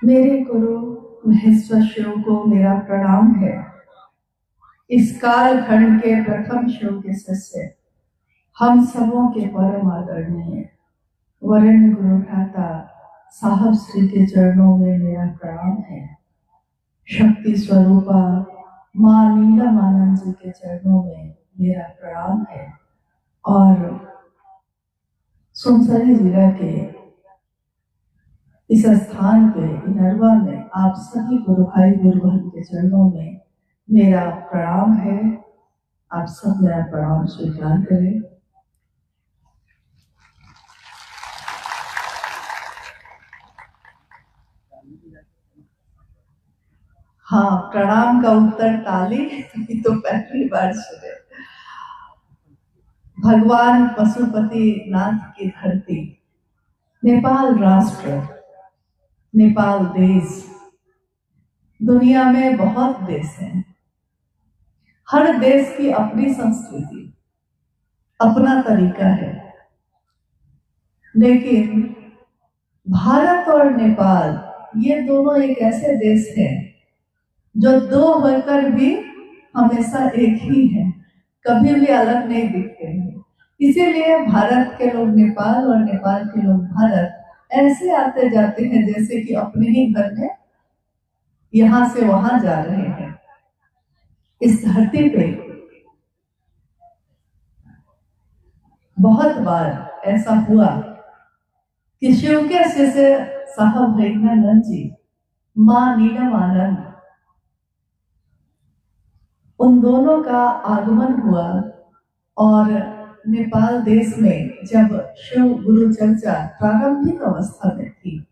मेरे गुरु महेश्वर शिव को मेरा प्रणाम है। इस कालखंड के प्रथम शिव के शिष्य, हम सबों के परम आदरणीय वरेण्य गुरु भ्राता साहब श्री के चरणों में मेरा प्रणाम है। शक्ति स्वरूपा माँ नीलम आनंद जी के चरणों में मेरा प्रणाम है। और सुनसरी जिला के इस स्थान पे इनरवा में आप सभी गुरु भाई गुरु बहन के चरणों में मेरा प्रणाम है। आप सब मेरा प्रणाम स्वीकार करें। हाँ, प्रणाम का उत्तर ताली तो पहली बार सुने। भगवान पशुपति नाथ की धरती, नेपाल राष्ट्र, नेपाल देश, दुनिया में बहुत देश हैं। हर देश की अपनी संस्कृति, अपना तरीका है, लेकिन भारत और नेपाल ये दोनों एक ऐसे देश हैं जो दो होकर भी हमेशा एक ही हैं, कभी भी अलग नहीं दिखते हैं। इसीलिए भारत के लोग नेपाल और नेपाल के लोग भारत ऐसे आते जाते हैं जैसे कि अपने ही घर में यहां से वहां जा रहे हैं। इस धरती पे बहुत बार ऐसा हुआ कि शिव के शिष्य साहब भैरवानंद जी, माँ नीलम आनंद, उन दोनों का आगमन हुआ। और नेपाल देश में जब शिव गुरु चर्चा प्रारंभिक अवस्था में थी,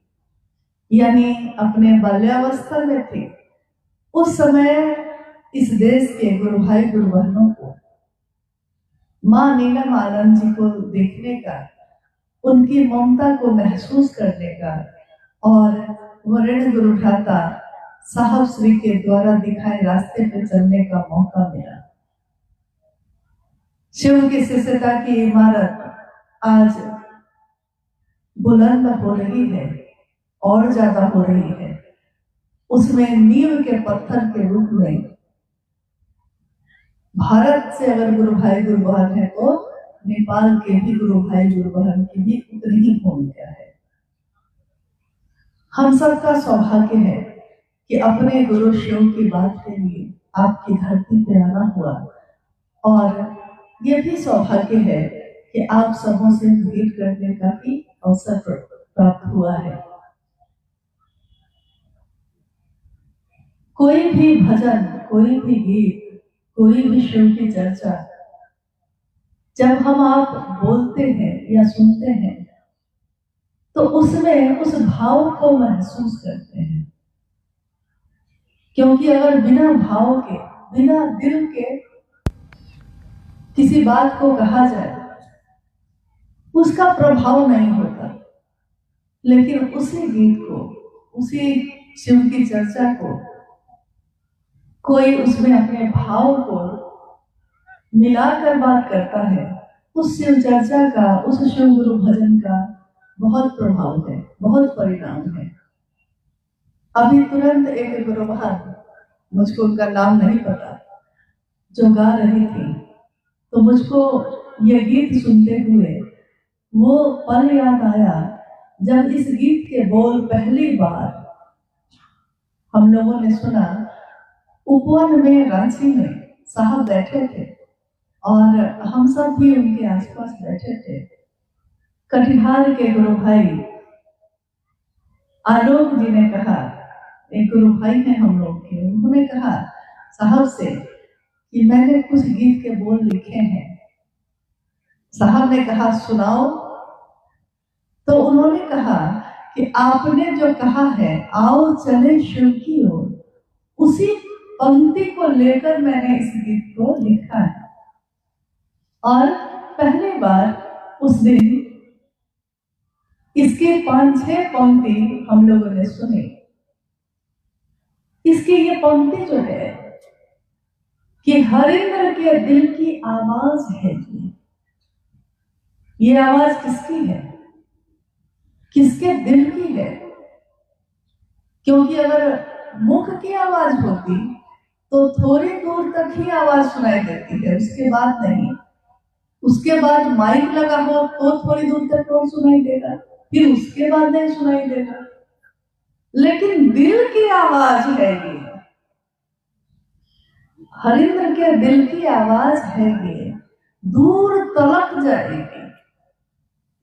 यानी अपने बाल्यावस्था में थे, उस समय इस देश के गुरु भाई गुरु बहनों को माँ नीलम आनंद जी को देखने का, उनकी ममता को महसूस करने का और वरेण्य गुरु भ्राता साहब श्री के द्वारा दिखाए रास्ते पर चलने का मौका मिला। शिव की शिष्यता की इमारत आज बुलंद हो रही है और ज्यादा हो रही है। उसमें नींव के पत्थर के रूप में भारत से अगर गुरु भाई गुरु बहन है तो नेपाल के भी गुरु भाई गुरु बहन की भी उतनी ही भूमिका है। हम सबका सौभाग्य है कि अपने गुरु शिव की बात के लिए आपकी धरती पे आना हुआ, और ये भी सौभाग्य है कि आप सबों से भेंट करने का भी अवसर प्राप्त हुआ है। कोई भी भजन, कोई भी गीत, कोई भी शिव की चर्चा जब हम आप बोलते हैं या सुनते हैं तो उसमें उस भाव को महसूस करते हैं, क्योंकि अगर बिना भाव के, बिना दिल के किसी बात को कहा जाए उसका प्रभाव नहीं होता। लेकिन उसी गीत को, उसी शिव की चर्चा को कोई उसमें अपने भाव को मिलाकर बात करता है, उस शिव चर्चा का, उस शिव गुरु भजन का बहुत प्रभाव है, बहुत परिणाम है। अभी तुरंत एक गुरु बहन, मुझको उनका नाम नहीं पता, जो गा रही थी, तो मुझको ये गीत सुनते हुए वो पल याद आया जब इस गीत के बोल पहली बार हम लोगों ने सुना। उपवन में, रांची में साहब बैठे थे और हम सब भी उनके आसपास बैठे थे। कटिहार के गुरु भाई आलोक जी ने कहा, एक गुरु भाई हैं हम लोग के, उन्होंने कहा साहब से कि मैंने कुछ गीत के बोल लिखे हैं। साहब ने कहा सुनाओ। तो उन्होंने कहा कि आपने जो कहा है आओ चले शिव की ओर, उसी पंक्ति को लेकर मैंने इस गीत को लिखा है। और पहली बार उस दिन इसके 5-6 पंक्ति हम लोगों ने सुनी। इसकी ये पंक्ति जो है कि हरिंद्र के दिल की आवाज है, ये आवाज किसकी है, किसके दिल की है? क्योंकि अगर मुख की आवाज होती तो थोड़ी दूर तक ही आवाज सुनाई देती है, उसके बाद नहीं। उसके बाद माइक लगा हो तो थोड़ी दूर तक कौन सुनाई देगा, फिर उसके बाद नहीं सुनाई देगा। लेकिन दिल की आवाज है ये, हरिंद्र के दिल की आवाज है ये, दूर तलक जाएगी।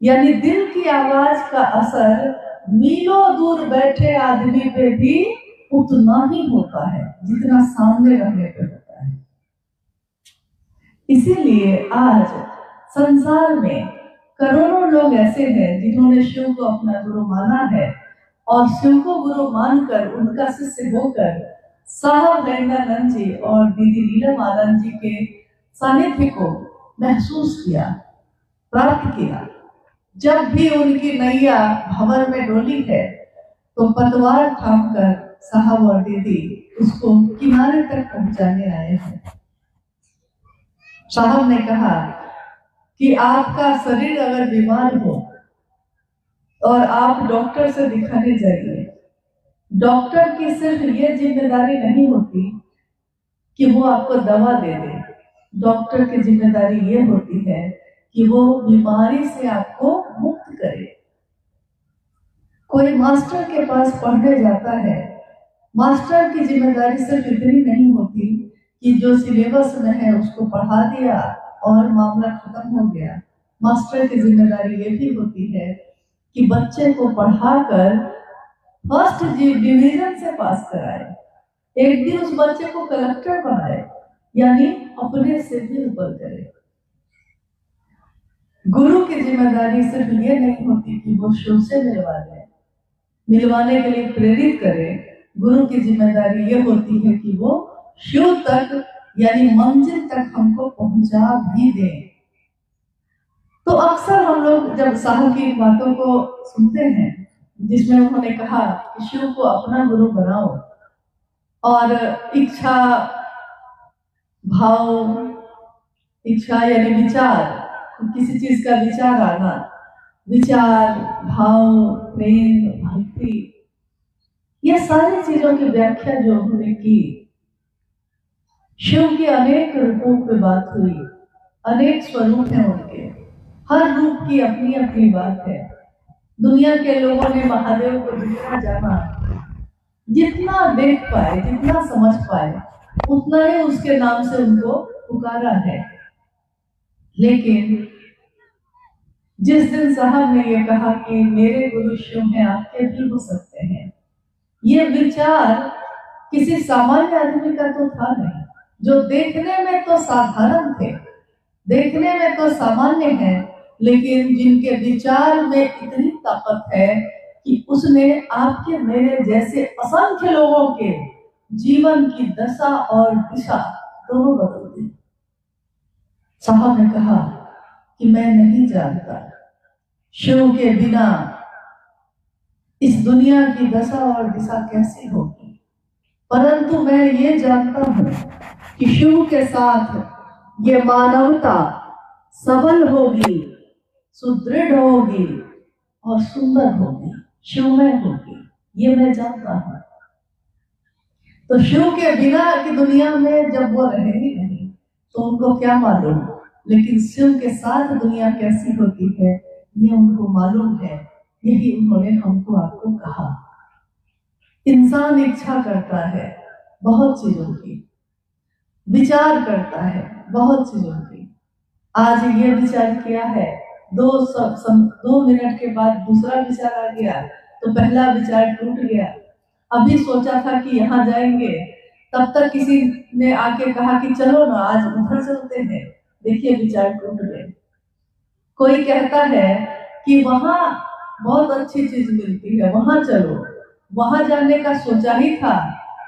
यानी दिल की आवाज का असर मीलों दूर बैठे आदमी पे भी उतना ही होता है जितना सामने रहने पे होता है। इसीलिए आज संसार में करोड़ों लोग ऐसे हैं जिन्होंने शिव को अपना गुरु माना है और शिव को गुरु मानकर उनका शिष्य होकर साहब गंगानंद जी और दीदी नीलम आनंद जी के सानिध्य को महसूस किया, प्राप्त किया। जब भी उनकी नैया भंवर में डोली है तो पतवार थामकर साहब और दीदी उसको किनारे तक पहुंचाने आए हैं। साहब ने कहा कि आपका शरीर अगर बीमार हो और आप डॉक्टर से दिखाने जाइए, डॉक्टर की सिर्फ ये जिम्मेदारी नहीं होती कि वो आपको दवा दे दे, डॉक्टर की जिम्मेदारी ये होती है कि वो बीमारी से आपको मुक्त करे। कोई मास्टर के पास पढ़ने जाता है, मास्टर की जिम्मेदारी सिर्फ इतनी नहीं होती कि जो सिलेबस में है उसको पढ़ा दिया और मामला खत्म हो गया। मास्टर की जिम्मेदारी ये भी होती है कि बच्चे को पढ़ाकर फर्स्ट डिवीजन से पास कराए, एक दिन उस बच्चे को कलेक्टर बनाए, यानी अपने से भी ऊपर करे। गुरु की जिम्मेदारी सिर्फ ये नहीं होती कि वो शिव से मिलवाने के लिए प्रेरित करे। गुरु की जिम्मेदारी ये होती है कि वो शिव तक यानी मंजिल तक हमको पहुंचा भी दे। तो अक्सर हम लोग जब साहब की बातों को सुनते हैं जिसमें उन्होंने कहा कि शिव को अपना गुरु बनाओ और इच्छा भाव, इच्छा यानी विचार, किसी चीज का विचार आना, विचार भाव प्रेम भक्ति, ये सारी चीजों की व्याख्या जो उन्होंने की, शिव के अनेक रूपों पे बात हुई, अनेक स्वरूप हैं उनके, हर रूप की अपनी अपनी बात है। दुनिया के लोगों ने महादेव को जितना जाना, जितना देख पाए, जितना समझ पाए, उतना ही उसके नाम से उनको पुकारा है। लेकिन जिस दिन साहब ने ये कहा कि मेरे गुरु शिव हैं, आपके भी हो सकते हैं, ये विचार किसी सामान्य आदमी का तो था नहीं, जो देखने में तो साधारण थे, देखने में तो सामान्य है, लेकिन जिनके विचार में इतनी ताकत है कि उसने आपके मेरे जैसे असंख्य लोगों के जीवन की दशा और दिशा दोनों बदल दी। साहब ने कहा कि मैं नहीं जानता शिव के बिना इस दुनिया की दशा और दिशा कैसी होगी, परंतु मैं ये जानता हूं कि शिव के साथ ये मानवता सबल होगी, सुदृढ़ होगी और सुंदर होगी, शिवमय होगी, ये मैं जानता हूं। तो शिव के बिना की दुनिया में जब वो रहे ही नहीं तो उनको क्या मालूम, लेकिन शिव के साथ दुनिया कैसी होती है ये उनको मालूम है। यही उन्होंने हमको आपको कहा। इंसान इच्छा करता है बहुत चीजों की, विचार करता है बहुत चीजों की। आज ये विचार किया है, 2 मिनट के बाद दूसरा विचार आ गया तो पहला विचार टूट गया। अभी सोचा था कि यहाँ जाएंगे, तब तक किसी ने आके कहा कि चलो ना आज उधर चलते हैं, देखिए विचार टूट गए। कोई कहता है कि वहां बहुत अच्छी चीज मिलती है, वहां चलो, वहां जाने का सोचा ही था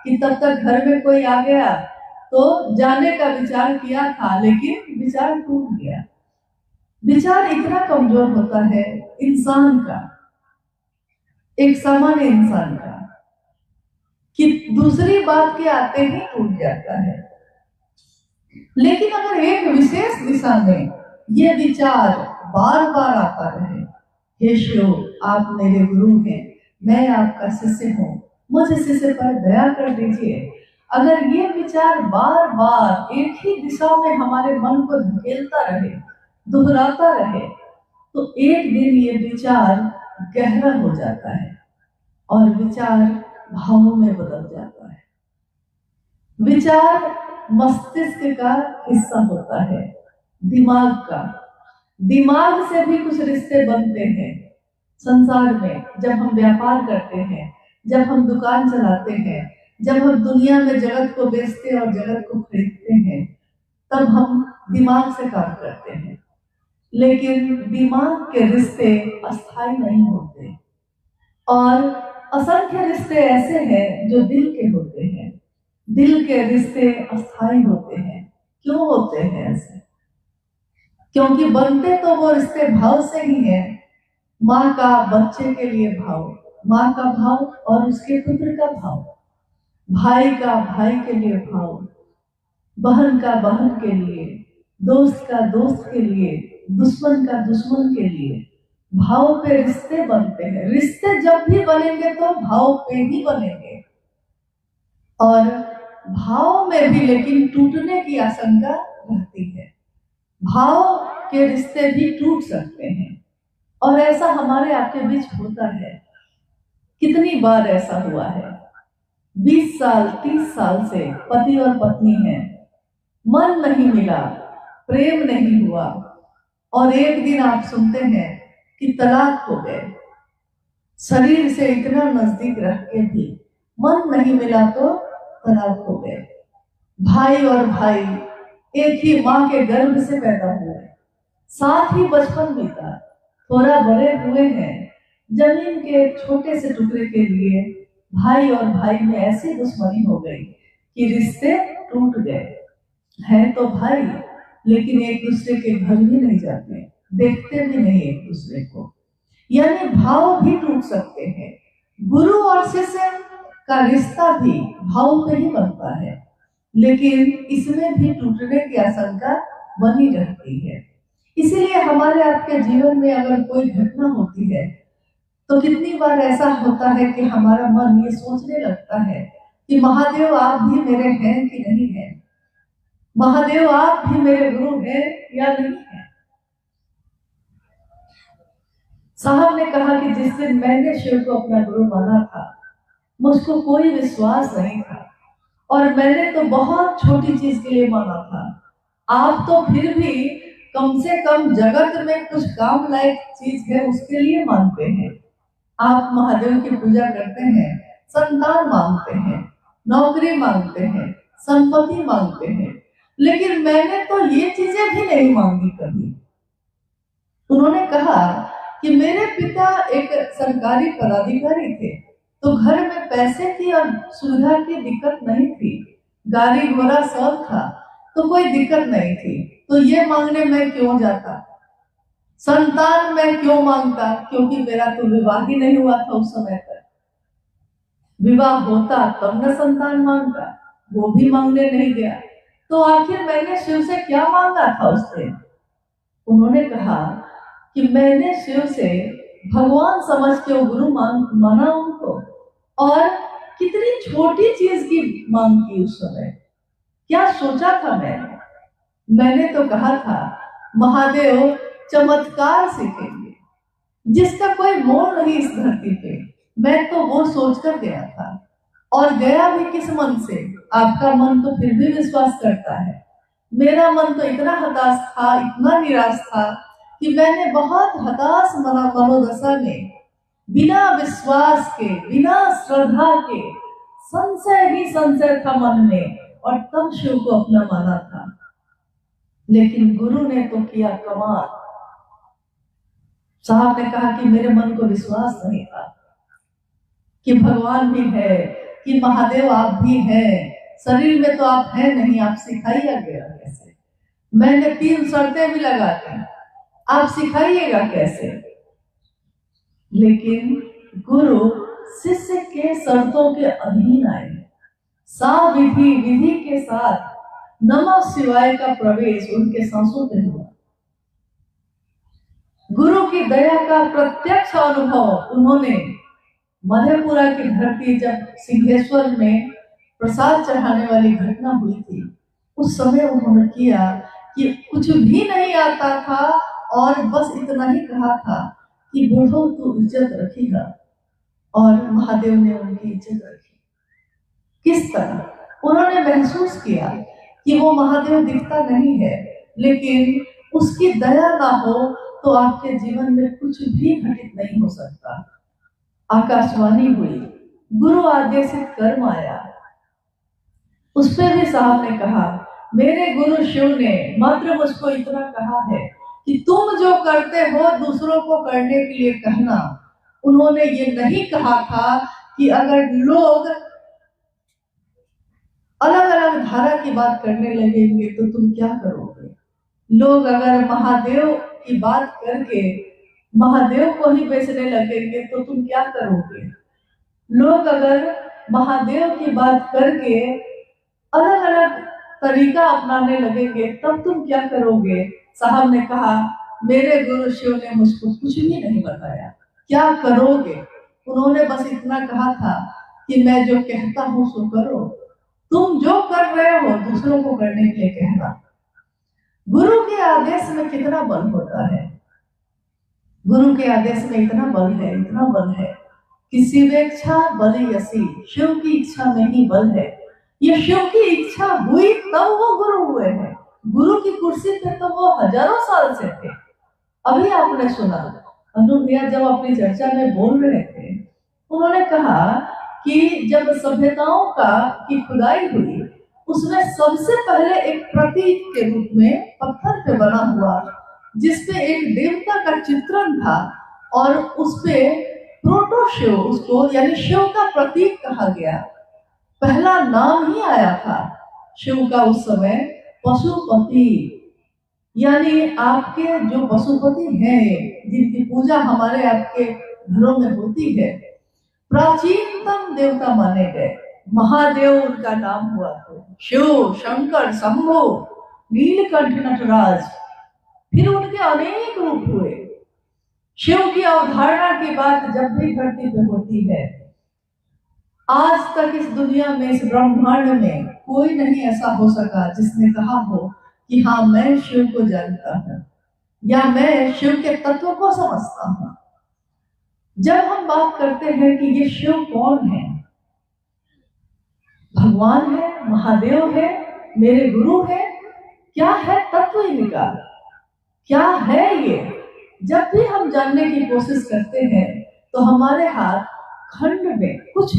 कि तब तक घर में कोई आ गया तो जाने का विचार किया था, लेकिन विचार टूट गया। विचार इतना कमजोर होता है इंसान का, एक सामान्य इंसान का, कि दूसरी बात के आते ही टूट जाता है। लेकिन अगर एक विशेष दिशा में ये विचार बार बार आता रहे, हे शिव आप मेरे गुरु हैं, मैं आपका शिष्य हूँ, मुझ शिष्य पर दया कर दीजिए। अगर ये विचार बार बार एक ही दिशा में हमारे मन को धकेलता रहे, दोहराता रहे, तो एक दिन ये विचार गहरा हो जाता है और विचार भावों में बदल जाता है। विचार मस्तिष्क का हिस्सा होता है, दिमाग का। दिमाग से भी कुछ रिश्ते बनते हैं संसार में। जब हम व्यापार करते हैं, जब हम दुकान चलाते हैं, जब हम दुनिया में जगत को बेचते और जगत को खरीदते हैं, तब हम दिमाग से काम करते हैं। लेकिन दिमाग के रिश्ते अस्थायी नहीं होते और असंख्य रिश्ते ऐसे हैं जो दिल के होते हैं। दिल के रिश्ते अस्थायी होते हैं। क्यों होते हैं ऐसे? क्योंकि बनते तो वो रिश्ते भाव से ही है। माँ का बच्चे के लिए भाव, माँ का भाव और उसके पुत्र का भाव, भाई का भाई के लिए भाव, बहन का बहन के लिए, दोस्त का दोस्त के लिए, दुश्मन का दुश्मन के लिए। भाव पे रिश्ते बनते हैं। रिश्ते जब भी बनेंगे तो भाव पे ही बनेंगे और भाव में भी लेकिन टूटने की आशंका रहती है। भाव के रिश्ते भी टूट सकते हैं और ऐसा हमारे आपके बीच होता है। कितनी बार ऐसा हुआ है? 20 साल 30 साल से पति और पत्नी हैं, मन नहीं मिला, प्रेम नहीं हुआ और एक दिन आप सुनते हैं कि तलाक हो गए। शरीर से इतना नजदीक रह के भी मन नहीं मिला तो तलाक हो गए। भाई और भाई एक ही माँ के गर्भ से पैदा हुए, साथ ही बचपन बीता, थोड़ा बड़े हुए हैं। जमीन के एक छोटे से टुकड़े के लिए भाई और भाई में ऐसी दुश्मनी हो गई कि रिश्ते टूट गए। हैं तो भाई, लेकिन एक दूसरे के घर भी नहीं जाते, देखते भी नहीं एक दूसरे को। यानी भाव भी टूट सकते हैं। गुरु और शिष्य का रिश्ता भी भाव पे ही बनता है, लेकिन इसमें भी टूटने की आशंका बनी रहती है। इसीलिए हमारे आपके जीवन में अगर कोई घटना होती है तो कितनी बार ऐसा होता है कि हमारा मन ये सोचने लगता है कि महादेव आप भी मेरे हैं कि नहीं है, महादेव आप भी मेरे गुरु हैं या नहीं है। साहब ने कहा कि जिस दिन मैंने शिव को अपना गुरु माना था, मुझको कोई विश्वास नहीं था और मैंने तो बहुत छोटी चीज के लिए माना था। आप तो फिर भी कम से कम जगत में कुछ काम लायक चीज है उसके लिए मानते हैं। आप महादेव की पूजा करते हैं, संतान मांगते हैं, नौकरी मांगते हैं, संपत्ति मांगते हैं, लेकिन मैंने तो ये चीजें भी नहीं मांगी कभी। उन्होंने कहा कि मेरे पिता एक सरकारी पदाधिकारी थे, तो घर में पैसे की और सुविधा की दिक्कत नहीं थी, गाड़ी घोड़ा सब था, तो कोई दिक्कत नहीं थी। तो ये मांगने में क्यों जाता? संतान में क्यों मांगता? क्योंकि मेरा तो विवाह ही नहीं हुआ था उस समय तक। विवाह होता तब न संतान मांगता, वो भी मांगने नहीं गया। तो आखिर मैंने शिव से क्या मांगा था उस दिन? उन्होंने कहा कि मैंने शिव से भगवान समझ के वो गुरु माना उनको, और कितनी छोटी चीज की मांग की उस समय। क्या सोचा था मैंने तो कहा था महादेव चमत्कार सीखेंगे जिसका कोई मोल नहीं इस धरती पे। मैं तो वो सोचकर गया था, और गया भी किस मन से? आपका मन तो फिर भी विश्वास करता है, मेरा मन तो इतना हताश था, इतना निराश था कि मैंने बहुत हताश मनोदशा में बिना विश्वास के, बिना श्रद्धा के, संशय ही संशय था मन में, और तब शिव को अपना माना था। लेकिन गुरु ने तो किया कमाल। साहब ने कहा कि मेरे मन को विश्वास नहीं था कि भगवान भी है, कि महादेव आप भी हैं, शरीर में तो आप हैं नहीं, आप सिखाइएगा कैसे? मैंने 3 शर्तें भी लगा दी, आप सिखाइएगा कैसे? लेकिन गुरु शिष्य के शर्तों के अधीन आए। साविधि विधि के साथ नमः शिवाय का प्रवेश उनके सांसों में हुआ। गुरु की दया का प्रत्यक्ष अनुभव उन्होंने मधेपुरा की धरती जब सिंहेश्वर में प्रसाद चढ़ाने वाली घटना हुई थी, उस समय उन्होंने किया कि कुछ भी नहीं आता था और बस इतना ही कहा था कि बूढ़ो तू इज्जत रखिएगा, और महादेव ने उनकी इज्जत रखी। किस तरह उन्होंने महसूस किया कि वो महादेव दिखता नहीं है, लेकिन उसकी दया ना हो तो आपके जीवन में कुछ भी घटित नहीं हो सकता। आकाशवाणी हुई, गुरु आदेशित कर्म आया। उस पर भी साहब ने कहा, मेरे गुरु शिव ने मात्र मुझको इतना कहा है कि तुम जो करते हो दूसरों को करने के लिए कहना। उन्होंने ये नहीं कहा था कि अगर लोग अलग अलग धारा की बात करने लगेंगे तो तुम क्या करोगे। लोग अगर महादेव की बात करके महादेव को ही बेचने लगेंगे तो तुम क्या करोगे। लोग अगर महादेव की बात करके अलग अलग तरीका अपनाने लगेंगे तब तुम क्या करोगे। साहब ने कहा, मेरे गुरु शिव ने मुझको कुछ भी नहीं बताया, क्या करोगे। उन्होंने बस इतना कहा था कि मैं जो कहता हूं सो करो, तुम जो कर रहे हो दूसरों को करने के लिए कहना। गुरु के आदेश में कितना बल होता है। गुरु के आदेश में इतना बल है, इतना बल है कि शिवेच्छा बलि यसी, शिव की इच्छा में ही बल है। ये शिव की इच्छा हुई तब वो गुरु हुए हैं। गुरु की कुर्सी पे तो वो हजारों साल से थे। अभी आपने सुना अनु भैया जब अपनी चर्चा में बोल रहे थे, उन्होंने कहा कि जब सभ्यताओं की खुदाई हुई, उसमें सबसे पहले एक प्रतीक के रूप में पत्थर पे बना हुआ जिसपे एक देवता का चित्रण था और उसपे प्रोटो शिव, उसको यानी शिव का प्रतीक कहा गया। पहला नाम ही आया था शिव का उस समय, पशुपति, यानी आपके जो पशुपति हैं जिनकी पूजा हमारे आपके घरों में होती है, प्राचीनतम देवता माने गए। महादेव उनका नाम हुआ था। शिव, शंकर, शंभु, नीलकंठ, नटराज, फिर उनके अनेक रूप हुए। शिव की अवधारणा की बात जब भी धरती पे होती है, आज तक इस दुनिया में, इस ब्रह्मांड में कोई नहीं ऐसा हो सका जिसने कहा हो कि हाँ मैं शिव को जानता हूं या मैं शिव के तत्व को समझता हूं। जब हम बात करते हैं कि ये शिव कौन है, भगवान है, महादेव है, मेरे गुरु है, क्या है तत्व इनका, क्या है ये। जब भी हम जानने की कोशिश करते हैं तो हमारे हाथ खंड में कुछ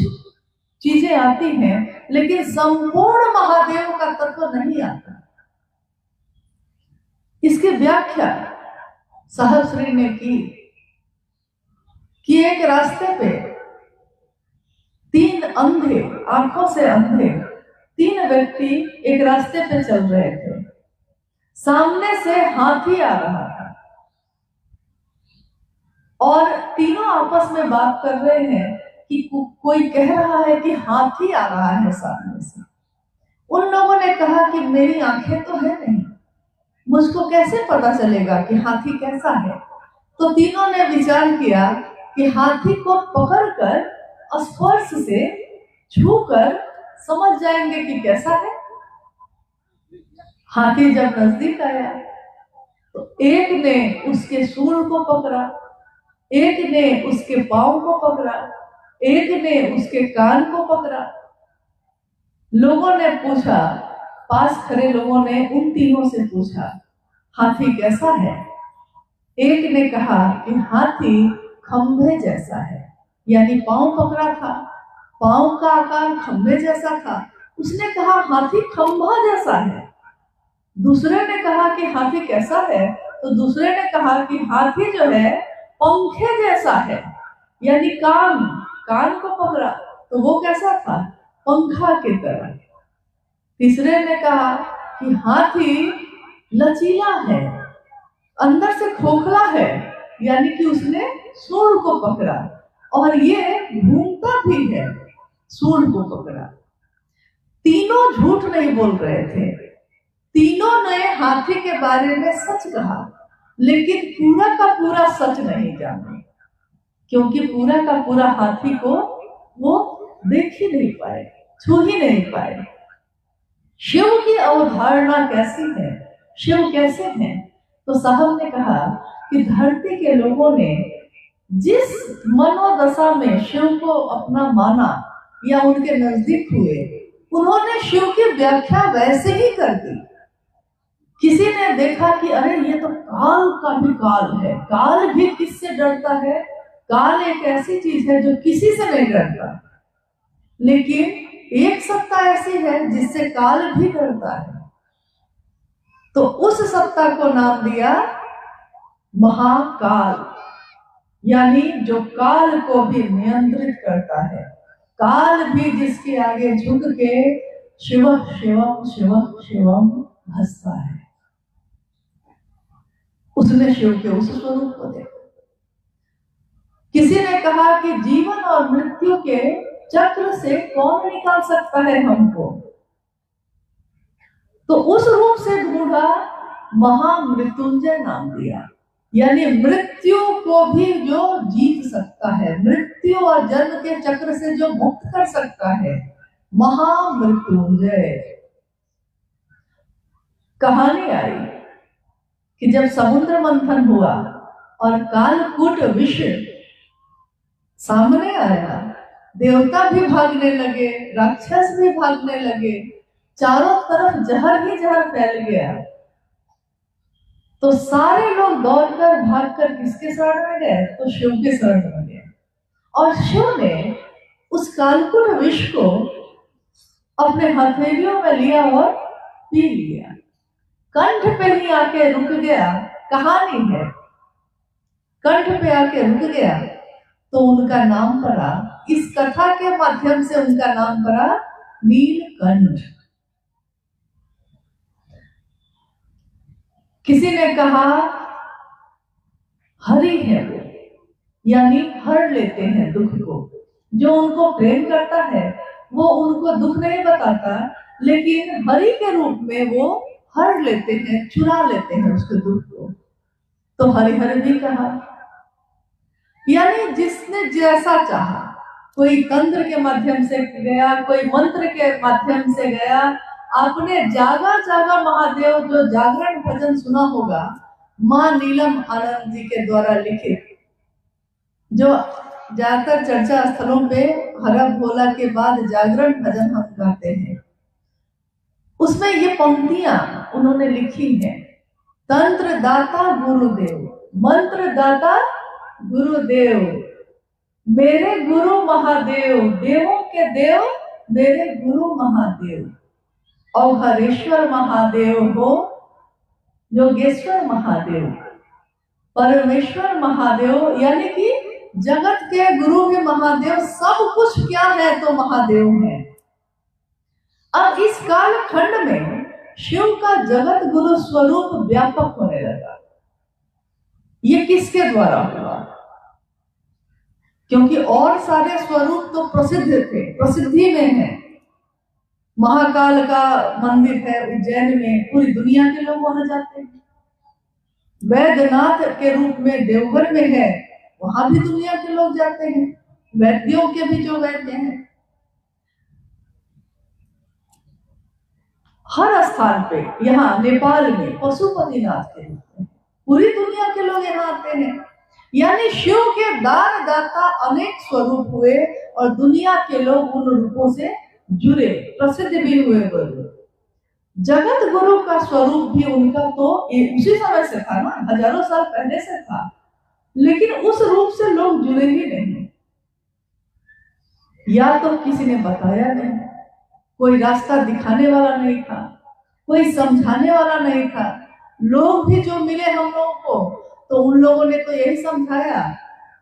चीजें आती हैं, लेकिन संपूर्ण महादेव का तत्व नहीं आता। इसकी व्याख्या साहब श्री ने की कि एक रास्ते पे तीन अंधे, आंखों से अंधे तीन व्यक्ति एक रास्ते पे चल रहे थे। सामने से हाथी आ रहा था और तीनों आपस में बात कर रहे हैं कि कोई कह रहा है कि हाथी आ रहा है सामने से। उन लोगों ने कहा कि मेरी आंखें तो है नहीं, मुझको कैसे पता चलेगा कि हाथी कैसा है। तो तीनों ने विचार किया कि हाथी को पकड़कर स्पर्श से छूकर समझ जाएंगे कि कैसा है। हाथी जब नजदीक आया तो एक ने उसके सूंड को पकड़ा, एक ने उसके पांव को पकड़ा, एक ने उसके कान को पकड़ा। लोगों ने पूछा, पास खड़े लोगों ने उन तीनों से पूछा हाथी कैसा है। एक ने कहा कि हाथी खंभे जैसा है, यानी पांव पकड़ा था, पांव का आकार खंभे जैसा था। उसने कहा हाथी खंभा जैसा है। दूसरे ने कहा कि हाथी कैसा है, तो दूसरे ने कहा कि हाथी जो है पंखे जैसा है, यानी कान को पकड़ा तो वो कैसा था, पंखा की तरह। तीसरे ने कहा कि हाथी लचीला है, अंदर से खोखला है, यानी कि उसने सूंड को पकड़ा और ये घूमता भी है, सूंड को पकड़ा। तीनों झूठ नहीं बोल रहे थे, तीनों ने हाथी के बारे में सच कहा, लेकिन पूरा का पूरा सच नहीं जाने। क्योंकि पूरा का पूरा हाथी को वो देख ही नहीं पाए, छू ही नहीं पाए। शिव की अवधारणा कैसी है, शिव कैसे हैं? तो साहब ने कहा कि धरती के लोगों ने जिस मनोदशा में शिव को अपना माना या उनके नजदीक हुए, उन्होंने शिव की व्याख्या वैसे ही कर दी। किसी ने देखा कि अरे ये तो काल का भी काल है, काल भी किससे डरता है? काल एक ऐसी चीज है जो किसी से नहीं डरता, लेकिन एक सत्ता ऐसी है जिससे काल भी डरता है। तो उस सत्ता को नाम दिया महाकाल, यानी जो काल को भी नियंत्रित करता है। काल भी जिसके आगे झुक के शिव शिवम शिव शिवम हंसता है, उसने शिव के उस स्वरूप को देखा। किसी ने कहा कि जीवन और मृत्यु के चक्र से कौन निकाल सकता है हमको? तो उस रूप से ढूंढा, महामृत्युंजय नाम दिया, यानी मृत्यु को भी जो जीत सकता है, मृत्यु और जन्म के चक्र से जो मुक्त कर सकता है, महामृत्युंजय। कहानी आई कि जब समुद्र मंथन हुआ और कालकूट विष सामने आया, देवता भी भागने लगे, राक्षस भी भागने लगे, चारों तरफ जहर ही जहर फैल गया। तो सारे लोग दौड़कर भागकर किसके शरण में गए? तो शिव के शरण में गए। और शिव ने उस कालकुट विष को अपने हथेलियों में लिया और पी लिया, कंठ पे ही आके रुक गया। कहानी है, कंठ पे आके रुक गया तो उनका नाम पड़ा, इस कथा के माध्यम से उनका नाम पड़ा नीलकंठ। किसी ने कहा हरि है वो, यानी हर लेते हैं दुख को। जो उनको प्रेम करता है वो उनको दुख नहीं बताता, लेकिन हरि के रूप में वो हर लेते हैं, चुरा लेते हैं उसके दुख को। तो हरिहर भी कहा, यानी जिसने जैसा चाहा, कोई तंत्र के माध्यम से गया, कोई मंत्र के माध्यम से गया, आपने जागा जागा महादेव जो जागरण भजन सुना होगा, मां नीलम आनंद जी के द्वारा लिखित, जो ज्यादातर चर्चा स्थलों पे हर भोला के बाद जागरण भजन हम गाते हैं, उसमें ये पंक्तियां उन्होंने लिखी हैं। तंत्र दाता गुरुदेव, मंत्र दाता गुरुदेव, मेरे गुरु महादेव, देवों के देव मेरे गुरु महादेव, अवघरेश्वर महादेव हो, योगेश्वर महादेव, परमेश्वर महादेव, यानी कि जगत के गुरु भी महादेव, सब कुछ क्या है तो महादेव है। अब इस काल खंड में शिव का जगत गुरु स्वरूप व्यापक होने लगा। ये किसके द्वारा हुआ? क्योंकि और सारे स्वरूप तो प्रसिद्ध थे, प्रसिद्धि में है। महाकाल का मंदिर है उज्जैन में, पूरी दुनिया के लोग वहां जाते हैं। वैद्यनाथ के रूप में देवघर में है, वहां भी दुनिया के लोग जाते हैं, वैद्यों के भी जो वैद्य हैं। हर स्थान पे, यहाँ नेपाल में पशुपतिनाथ के रूप में पूरी दुनिया के लोग यहाँ आते हैं। यानी शिव के दान दाता अनेक स्वरूप हुए और दुनिया के लोग उन रूपों से जुड़े, प्रसिद्ध भी हुए गुरु। जगत गुरु का स्वरूप भी उनका तो उसी समय से था ना, हजारों साल पहले से था, लेकिन उस रूप से लोग जुड़े ही नहीं। या तो किसी ने बताया नहीं, कोई रास्ता दिखाने वाला नहीं था, कोई समझाने वाला नहीं था। लोग भी जो मिले हम लोगों को, तो उन लोगों ने तो यही समझाया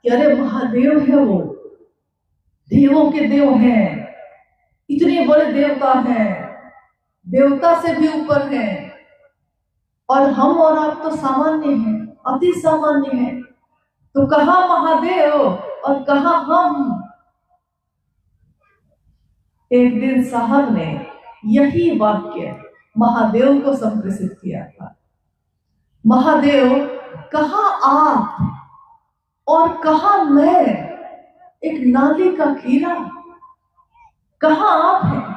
कि अरे महादेव है वो, देवों के देव हैं, इतने बड़े देवता हैं, देवता से भी ऊपर हैं, और हम और आप तो सामान्य हैं, अति सामान्य हैं। तो कहाँ महादेव और कहाँ हम? एक दिन साहब ने यही वाक्य महादेव को संप्रेषित किया था। महादेव कहाँ आप? और कहा मैं एक नाली का कीड़ा, कहा आप हैं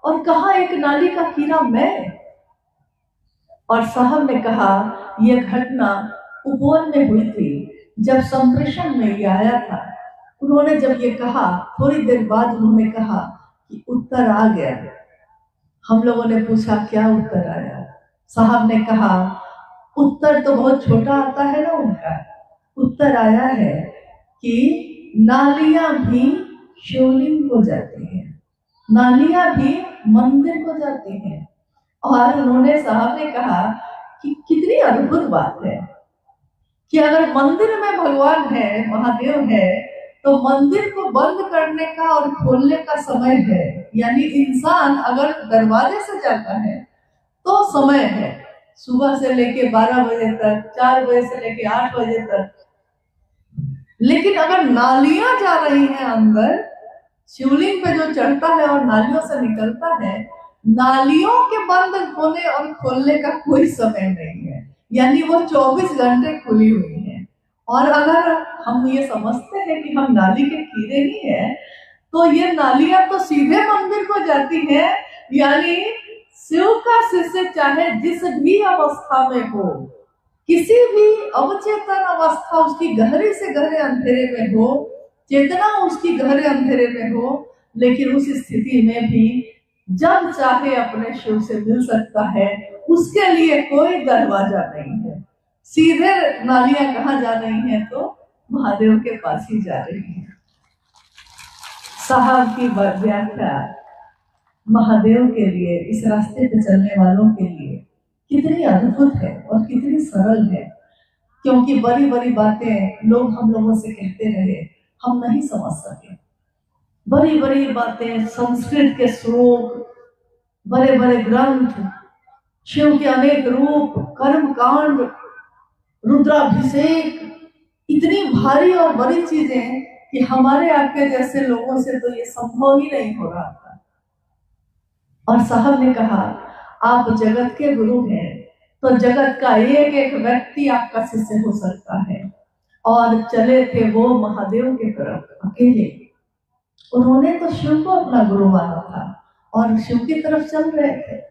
और कहा एक नाली का कीड़ा मैं। और साहब ने कहा यह घटना उपवन में हुई थी, जब संप्रेषण में ये आया था। उन्होंने जब ये कहा, थोड़ी देर बाद उन्होंने कहा कि उत्तर आ गया। हम लोगों ने पूछा क्या उत्तर आया? साहब ने कहा उत्तर तो बहुत छोटा आता है ना उनका। उत्तर आया है कि नालियां भी शिवलिंग को जाती हैं, नालियां भी मंदिर को जाती हैं। और उन्होंने साहब ने कहा कि कितनी अद्भुत बात है कि अगर मंदिर में भगवान है, महादेव है, तो मंदिर को बंद करने का और खोलने का समय है। यानी इंसान अगर दरवाजे से जाता है तो समय है, सुबह से लेके 12 बजे तक, 4 बजे से लेके 8 बजे तक। लेकिन अगर नालियां जा रही हैं अंदर, शिवलिंग पे जो चढ़ता है और नालियों से निकलता है, नालियों के बंद होने और खोलने का कोई समय नहीं है, यानी वो 24 घंटे खुली हुई है। और अगर हम ये समझते हैं कि हम नाली के कीड़े ही हैं, तो ये नालियां तो सीधे मंदिर को जाती हैं। यानी शिव का शिष्य चाहे जिस भी अवस्था में हो, किसी भी अवचेतन अवस्था उसकी गहरे से गहरे अंधेरे में हो, चेतना उसकी गहरे अंधेरे में हो, लेकिन उस स्थिति में भी जब चाहे अपने शिव से मिल सकता है। उसके लिए कोई दरवाजा नहीं है। सीधे नालियां कहाँ जा रही हैं? तो महादेव के पास ही जा रही हैं। साहब की व्याख्या महादेव के लिए, इस रास्ते पे चलने वालों के लिए कितनी अद्भुत है और कितनी सरल है। क्योंकि बड़ी बड़ी बातें लोग हम लोगों से कहते रहे, हम नहीं समझ सके। बड़ी बड़ी बातें, संस्कृत के श्लोक, बड़े बड़े ग्रंथ, शिव के अनेक रूप, कर्म कांड, रुद्राभिषेक, इतनी भारी और बड़ी चीजें कि हमारे आपके जैसे लोगों से तो ये संभव ही नहीं हो रहा था। और साहब ने कहा आप जगत के गुरु हैं, तो जगत का एक एक व्यक्ति आपका शिष्य हो सकता है। और चले थे वो महादेव की तरफ अकेले। उन्होंने तो शिव को अपना गुरु माना था और शिव की तरफ चल रहे थे।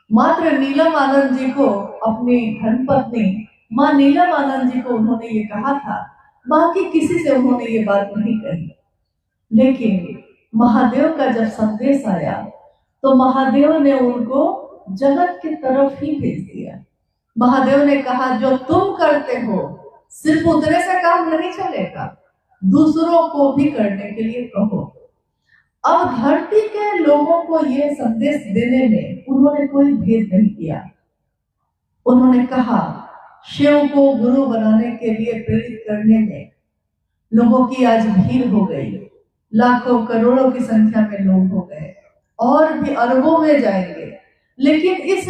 मात्र नीलम आनंद जी को, अपनी धर्मपत्नी माँ नीलम आनंद जी को उन्होंने ये कहा था, बाकी किसी से उन्होंने ये बात नहीं कही। लेकिन महादेव का जब संदेश आया तो महादेव ने उनको जगत की तरफ ही भेज दिया। महादेव ने कहा जो तुम करते हो सिर्फ उतने से काम नहीं चलेगा, दूसरों को भी करने के लिए कहो। अब धरती के लोगों को ये संदेश देने में उन्होंने कोई भेद नहीं किया। उन्होंने कहा शिव को गुरु बनाने के लिए प्रेरित करने में लोगों की आज भीड़ हो गई, लाखों करोड़ों की संख्या में लोग हो गए और भी अरबों में जाएंगे। लेकिन इस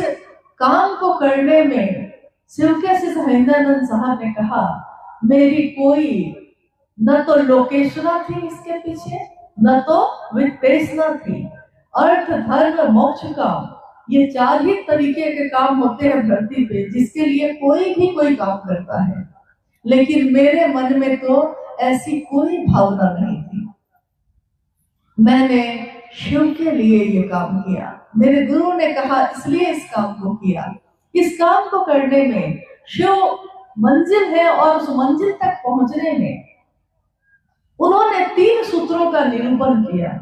काम को करने में शिव के शिष्य हरिंदरानंद साहब ने कहा मेरी कोई न तो लोकेशना थी इसके पीछे, न तो वित्तेषणा थी। अर्थ, धर्म, मोक्ष काम, ये 4 ही तरीके के काम होते हैं धरती पे, जिसके लिए कोई भी कोई काम करता है। लेकिन मेरे मन में तो ऐसी कोई भावना नहीं थी। मैंने शिव के लिए ये काम किया, मेरे गुरु ने कहा इसलिए इस काम को किया। इस काम को करने में शिव मंजिल है और उस मंजिल तक पहुंचने में उन्होंने 3 सूत्रों का निरूपण किया।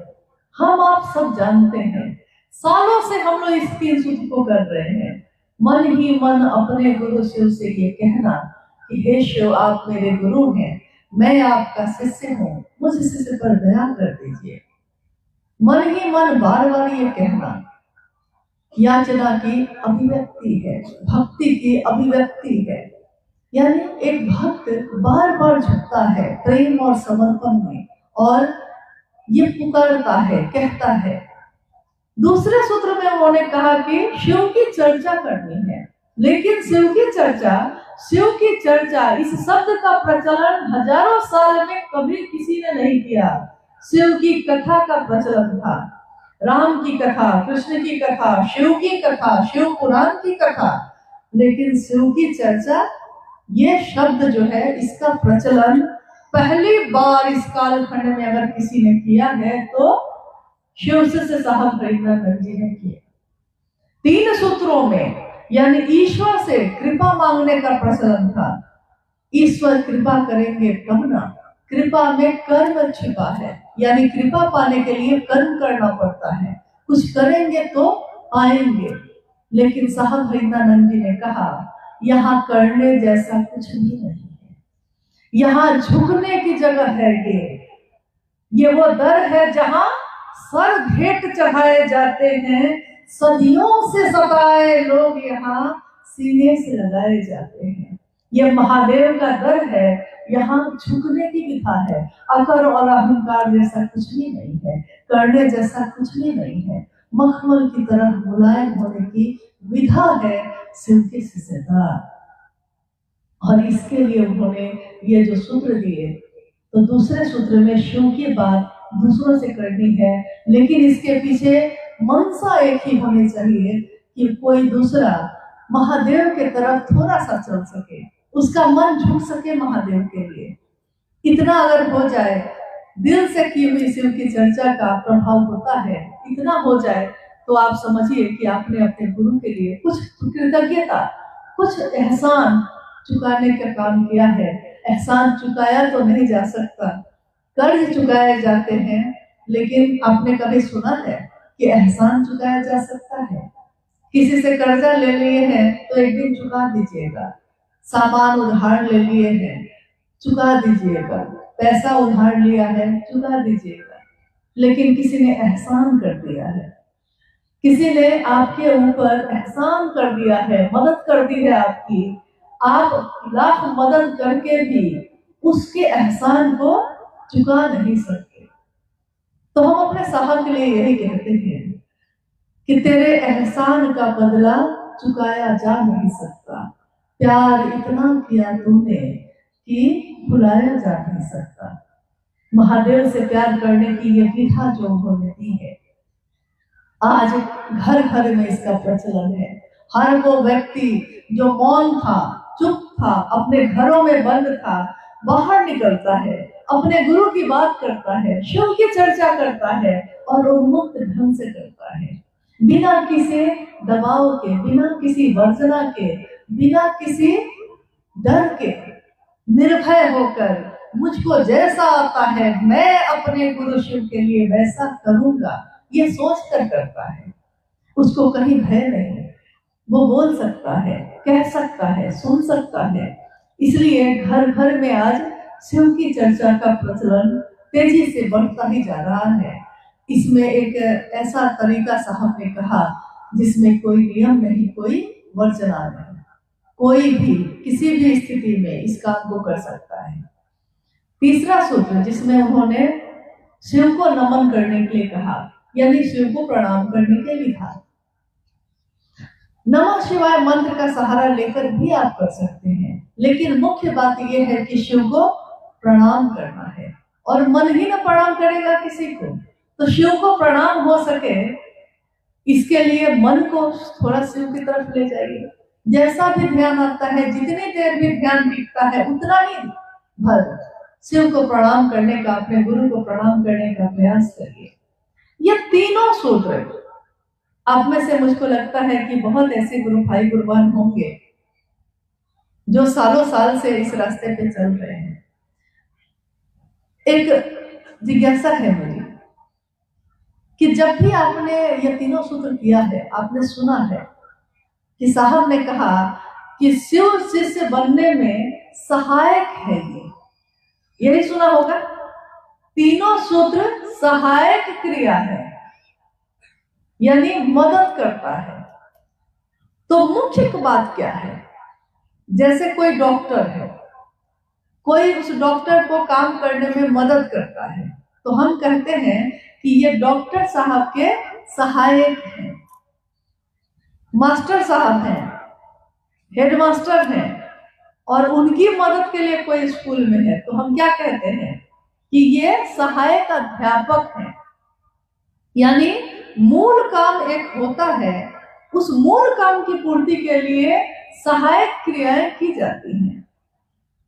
हम आप सब जानते हैं, सालों से हम लोग इस 3 सूत्र को कर रहे हैं। मन ही मन अपने गुरु शिव से ये कहना कि हे शिव आप मेरे गुरु हैं, मैं आपका शिष्य हूँ, मुझ शिष्य पर दया कर दीजिए। मन ही मन बार बार ये कहना याचना की अभिव्यक्ति है, भक्ति की अभिव्यक्ति है। यानी एक भक्त बार बार झुकता है प्रेम और समर्पण में और ये पुकारता है, कहता है। दूसरे सूत्र में उन्होंने कहा कि शिव की चर्चा करनी है। लेकिन शिव की चर्चा इस शब्द का प्रचलन हजारों साल में कभी किसी ने नहीं किया। शिव की कथा का प्रचलन था, राम की कथा, कृष्ण की कथा, शिव की कथा, शिव पुराण की कथा। लेकिन शिव की चर्चा, ये शब्द जो है इसका प्रचलन पहली बार इस कालखंड में अगर किसी ने किया है तो शिव से साहब हरिंद्रानंद जी ने किया। 3 सूत्रों में यानी ईश्वर से कृपा मांगने का प्रचलन था। ईश्वर कृपा करेंगे तब ना, कृपा में कर्म छिपा है, यानी कृपा पाने के लिए कर्म करना पड़ता है, कुछ करेंगे तो पाएंगे। लेकिन साहब हरिंद्रानंद जी ने कहा यहाँ करने जैसा कुछ भी नहीं है, यहाँ झुकने की जगह है। ये वो दर है जहां सर भेंट चढ़ाए जाते हैं, सदियों से सताए लोग यहाँ सीने से लगाए जाते हैं। ये महादेव का दर है, यहाँ झुकने की विधा है। अकर और अहंकार जैसा कुछ भी नहीं है, करने जैसा कुछ भी नहीं है। मखमल की तरह मुलायम होने की विधा है शिव के शिष्यदार। और इसके लिए उन्होंने ये जो सूत्र दिए, तो दूसरे सूत्र में शिव की बात दूसरों से करनी है, लेकिन इसके पीछे मनसा एक ही होनी चाहिए कि कोई दूसरा महादेव के तरफ थोड़ा सा चल सके, उसका मन झुक सके महादेव के लिए। इतना अगर हो जाए, दिल से की हुई शिव की चर्चा का प्रभाव होता है, इतना हो जाए तो आप समझिए कि आपने अपने गुरु के लिए कुछ कृतज्ञता, कुछ एहसान चुकाने का काम किया है। एहसान चुकाया तो नहीं जा सकता, कर्ज चुकाए जाते हैं, लेकिन आपने कभी सुना है कि एहसान चुकाया जा सकता है? किसी से कर्जा ले लिए हैं तो एक दिन चुका दीजिएगा, सामान उधार ले लिए हैं चुका दीजिएगा, पैसा उधार लिया है चुका दीजिएगा। लेकिन किसी ने एहसान कर दिया है, किसी ने आपके ऊपर एहसान कर दिया है, मदद कर दी है आपकी, आप लाख मदद करके भी उसके एहसान को चुका नहीं सकते। तो हम अपने साहब के लिए यही कहते हैं कि तेरे एहसान का बदला चुकाया जा नहीं सकता, प्यार इतना किया तुमने कि भुलाया जा नहीं सकता। महादेव से प्यार करने की ये विधा जो उन्होंने दी है, आज घर घर में इसका प्रचलन है। हर वो व्यक्ति जो मौन था, चुप था, अपने घरों में बंद था, बाहर निकलता है, अपने गुरु की बात करता है, शिव की चर्चा करता है और उन्मुक्त ढंग से करता है, बिना किसी दबाव के, बिना किसी वर्जना के, बिना किसी डर के, निर्भय होकर मुझको जैसा आता है मैं अपने गुरु शिव के लिए वैसा करूंगा, ये सोच कर करता है। उसको कहीं भय नहीं, वो बोल सकता है, कह सकता है, सुन सकता है। इसलिए घर घर में आज शिव की चर्चा का प्रचलन तेजी से बढ़ता ही जा रहा है। इसमें एक ऐसा तरीका साहब ने कहा जिसमें कोई नियम नहीं, कोई वर्जना नहीं, कोई भी किसी भी स्थिति में इस काम को कर सकता है। तीसरा सूत्र जिसमें उन्होंने शिव को नमन करने के लिए कहा, यानी शिव को प्रणाम करने के लिए कहा। नमः शिवाय मंत्र का सहारा लेकर भी आप कर सकते हैं, लेकिन मुख्य बात यह है कि शिव को प्रणाम करना है। और मन ही न प्रणाम करेगा किसी को, तो शिव को प्रणाम हो सके इसके लिए मन को थोड़ा शिव की तरफ ले जाइए। जैसा भी ध्यान आता है, जितनी देर भी ध्यान टिकता है, उतना ही भर शिव को प्रणाम करने का, अपने गुरु को प्रणाम करने का प्रयास करिए। ये तीनों सूत्र आप में से मुझको लगता है कि बहुत ऐसे गुरु भाई गुरुवान होंगे जो सालों साल से इस रास्ते पे चल रहे हैं। एक जिज्ञासा है मेरी कि जब भी आपने ये तीनों सूत्र किया है, आपने सुना है कि साहब ने कहा कि शिव शिष्य बनने में सहायक है, यही सुना होगा। तीनों सूत्र सहायक क्रिया है, यानी मदद करता है। तो मुख्य बात क्या है? जैसे कोई डॉक्टर है, कोई उस डॉक्टर को काम करने में मदद करता है, तो हम कहते हैं कि ये डॉक्टर साहब के सहायक हैं। मास्टर साहब हैं, हेडमास्टर हैं, और उनकी मदद के लिए कोई स्कूल में है, तो हम क्या कहते हैं कि ये सहायक अध्यापक हैं। यानी मूल काम एक होता है, उस मूल काम की पूर्ति के लिए सहायक क्रियाएं की जाती हैं।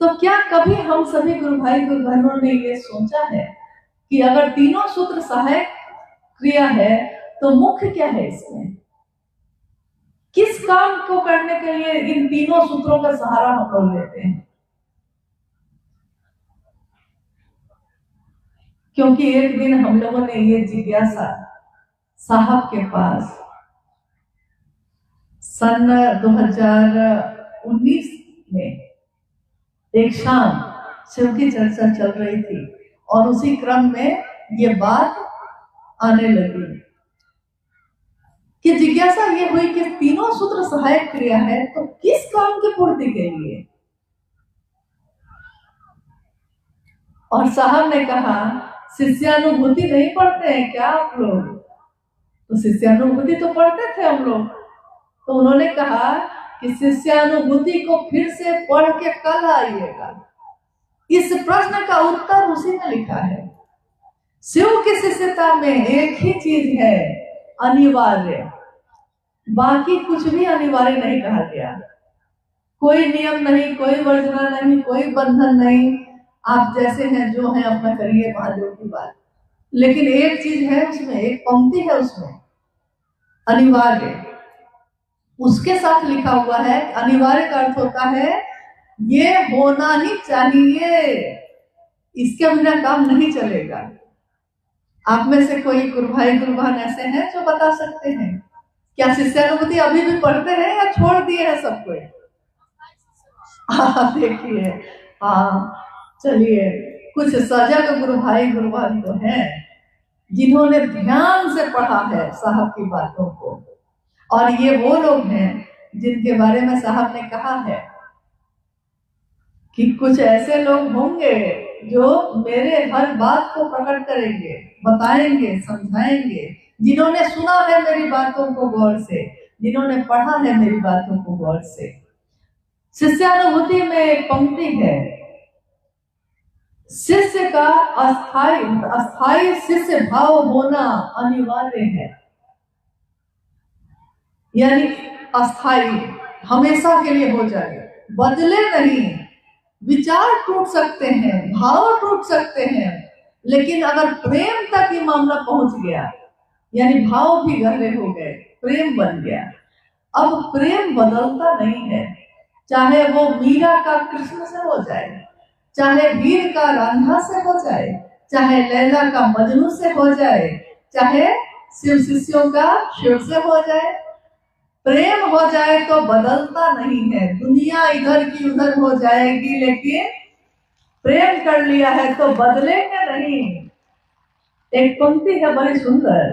तो क्या कभी हम सभी गुरु भाई गुरु बहनों ने ये सोचा है कि अगर तीनों सूत्र सहायक क्रिया है तो मुख्य क्या है इसमें? किस काम को करने के लिए इन तीनों सूत्रों का सहारा हम लोग लेते हैं? क्योंकि एक दिन हम लोगों ने ये जिज्ञासा साहब के पास सन 2019 में एक शाम शिव की चर्चा चल रही थी और उसी क्रम में ये बात आने लगी कि जिज्ञासा ये हुई कि तीनों सूत्र सहायक क्रिया है तो किस काम की पूर्ति के लिए? और साहब ने कहा, शिष्यानुभूति नहीं पढ़ते हैं क्या आप लोग? तो शिष्यानुभूति तो पढ़ते थे हम लोग। तो उन्होंने कहा कि शिष्यानुभूति को फिर से पढ़ के कल आइएगा। इस प्रश्न का उत्तर उसी में लिखा है। शिव की शिष्यता में एक ही चीज है, अनिवार्य। बाकी कुछ भी अनिवार्य नहीं कहा गया। कोई नियम नहीं, कोई वर्जना नहीं, कोई बंधन नहीं। आप जैसे हैं जो हैं अपना करिए महादेव की बात। लेकिन एक चीज है उसमें, एक पंक्ति है उसमें, अनिवार्य। उसके साथ लिखा हुआ है, अनिवार्य का अर्थ होता है ये होना ही चाहिए, इसके बिना काम नहीं चलेगा। आप में से कोई गुरु भाई गुरु बहन ऐसे हैं जो बता सकते हैं क्या शिष्यानुभूति अभी भी पढ़ते हैं या छोड़ दिए हैं सब कोई? देखिए, हाँ चलिए, कुछ सजग गुरु भाई गुरु बहन तो हैं जिन्होंने ध्यान से पढ़ा है साहब की बातों को। और ये वो लोग हैं जिनके बारे में साहब ने कहा है कि कुछ ऐसे लोग होंगे जो मेरे हर बात को प्रकट करेंगे, बताएंगे, समझाएंगे, जिन्होंने सुना है मेरी बातों को गौर से, जिन्होंने पढ़ा है मेरी बातों को गौर से। शिष्यानुभूति में एक पंक्ति है, शिष्य का अस्थाई शिष्य भाव होना अनिवार्य है। यानी अस्थाई, हमेशा के लिए हो जाए, बदले नहीं। विचार टूट सकते हैं, भाव टूट सकते हैं, लेकिन अगर प्रेम तक ये मामला पहुंच गया, यानी भाव भी गहरे हो गए, प्रेम बन गया। अब प्रेम बदलता नहीं है, चाहे वो मीरा का कृष्ण से हो जाए, चाहे वीर का रांझा से हो जाए, चाहे लैला का मजनू से हो जाए, चाहे शिव शिष्यों का शिव से हो जाए। प्रेम हो जाए तो बदलता नहीं है। दुनिया इधर की उधर हो जाएगी, लेकिन प्रेम कर लिया है तो बदलेंगे नहीं। एक पंक्ति है बड़ी सुंदर,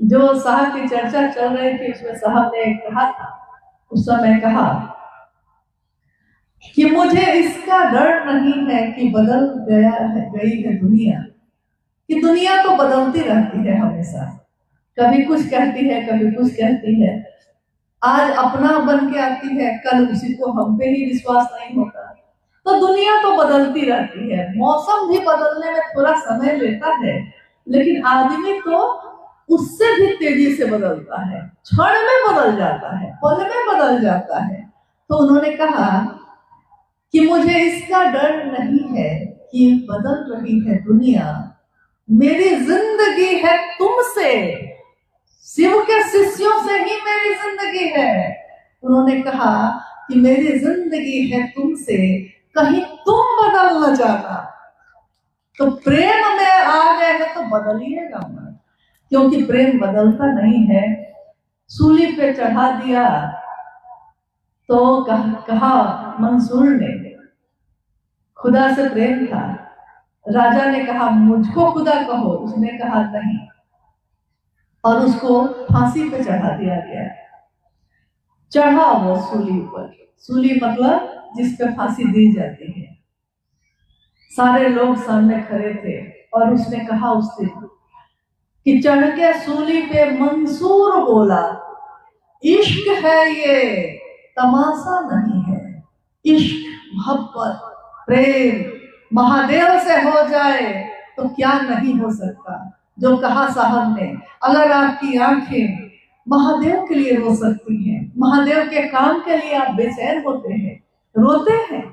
जो साहब की चर्चा चल रही थी, उसमें साहब ने कहा था, उस समय कहा कि मुझे इसका डर नहीं है कि बदल गई है दुनिया, कि दुनिया तो बदलती रहती है हमेशा, कभी कुछ कहती है, कभी कुछ कहती है। आज अपना बन के आती है, कल उसी को हम पे ही विश्वास नहीं होता। तो दुनिया तो बदलती रहती है, मौसम भी बदलने में थोड़ा समय लेता है, लेकिन आदमी तो उससे भी तेजी से बदलता है, क्षण में बदल जाता है, पल में बदल जाता है। तो उन्होंने कहा कि मुझे इसका डर नहीं है कि बदल रही है दुनिया, मेरी जिंदगी है तुमसे, शिव के शिष्यों से ही मेरी जिंदगी है। उन्होंने कहा कि मेरी जिंदगी है तुमसे, कहीं तुम बदल न जाना। तो प्रेम में आ गए हैं तो बदलिएगा मत, क्योंकि प्रेम बदलता नहीं है। सूली पे चढ़ा दिया तो कहा मंसूर ने, खुदा से प्रेम था। राजा ने कहा मुझको खुदा कहो, उसने कहा नहीं, और उसको फांसी पे चढ़ा दिया गया। चढ़ा वो सूली पर, सूली मतलब जिस पे फांसी दी जाती है। सारे लोग सामने खड़े थे और उसने कहा उससे कि चढ़ के सूली पे मंसूर बोला, इश्क है ये, तमाशा नहीं है। इश्क, मोहब्बत, प्रेम महादेव से हो जाए तो क्या नहीं हो सकता। जो कहा साहब ने, अगर आपकी आंखें महादेव के लिए रो सकती हैं, महादेव के काम के लिए आप बेचैन होते हैं, रोते हैं।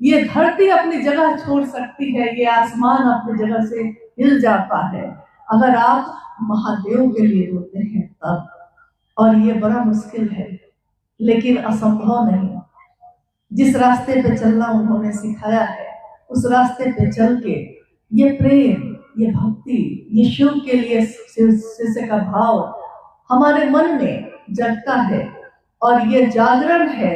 ये धरती अपनी जगह छोड़ सकती है, ये आसमान अपनी जगह से हिल जाता है, अगर आप महादेव के लिए रोते हैं तब। और ये बड़ा मुश्किल है, लेकिन असंभव नहीं। जिस रास्ते पे चलना उन्होंने सिखाया है, उस रास्ते पे चल के ये प्रेम, ये भक्ति, ये शिव के लिए शिष्य का भाव हमारे मन में जगता है। और ये जागरण है,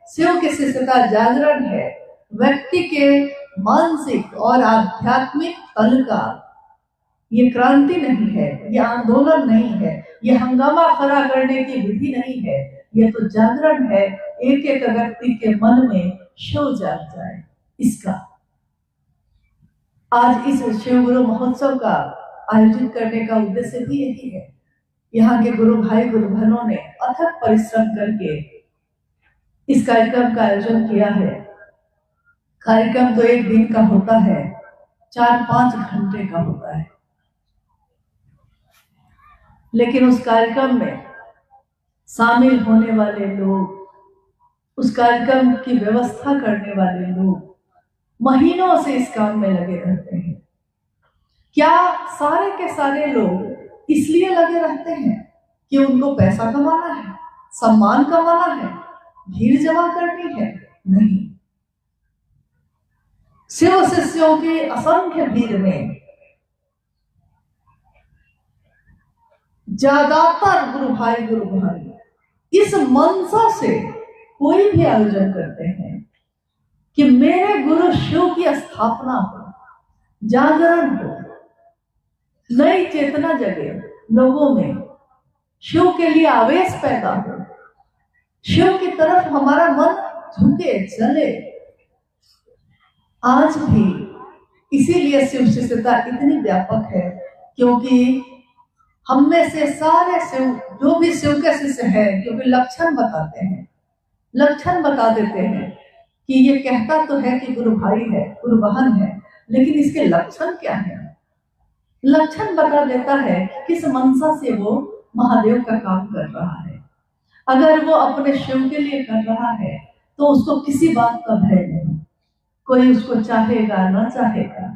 शिव के शिष्य का जागरण है, व्यक्ति के मानसिक और आध्यात्मिक तल का। ये क्रांति नहीं है, ये आंदोलन नहीं है, ये हंगामा खड़ा करने की विधि नहीं है, ये तो जागरण है। एक एक व्यक्ति के मन में शिव जाग जाए, इसका आज इस शिव गुरु महोत्सव का आयोजित करने का उद्देश्य भी यही है। यहाँ के गुरु भाई गुरु बहनों ने अथक परिश्रम करके इस कार्यक्रम का आयोजन किया है। कार्यक्रम तो एक दिन का होता है, 4-5 घंटे का होता है, लेकिन उस कार्यक्रम में शामिल होने वाले लोग, उस कार्यक्रम की व्यवस्था करने वाले लोग महीनों से इस काम में लगे रहते हैं। क्या सारे के सारे लोग इसलिए लगे रहते हैं कि उनको पैसा कमाना है, सम्मान कमाना है, भीड़ जमा करनी है? नहीं। शिव शिष्यों की असंख्य भीड़ में ज्यादातर गुरु भाई गुरु बहन इस मनसा से कोई भी आयोजन करते हैं कि मेरे गुरु शिव की स्थापना हो, जागरण हो, नई चेतना जगे लोगों में, शिव के लिए आवेश पैदा हो, शिव की तरफ हमारा मन झुके चले। आज भी इसीलिए शिव शिष्यता इतनी व्यापक है, क्योंकि हम में से सारे शिव, जो भी शिव के शिष्य हैं, क्योंकि लक्षण बताते हैं, लक्षण बता देते हैं कि ये कहता तो है कि गुरु भाई है, गुरु बहन है, लेकिन इसके लक्षण क्या है? लक्षण बता देता है किस मनसा से वो महादेव का काम कर रहा है। अगर वो अपने शिव के लिए कर रहा है तो उसको किसी बात का भय नहीं। कोई उसको चाहेगा ना चाहेगा,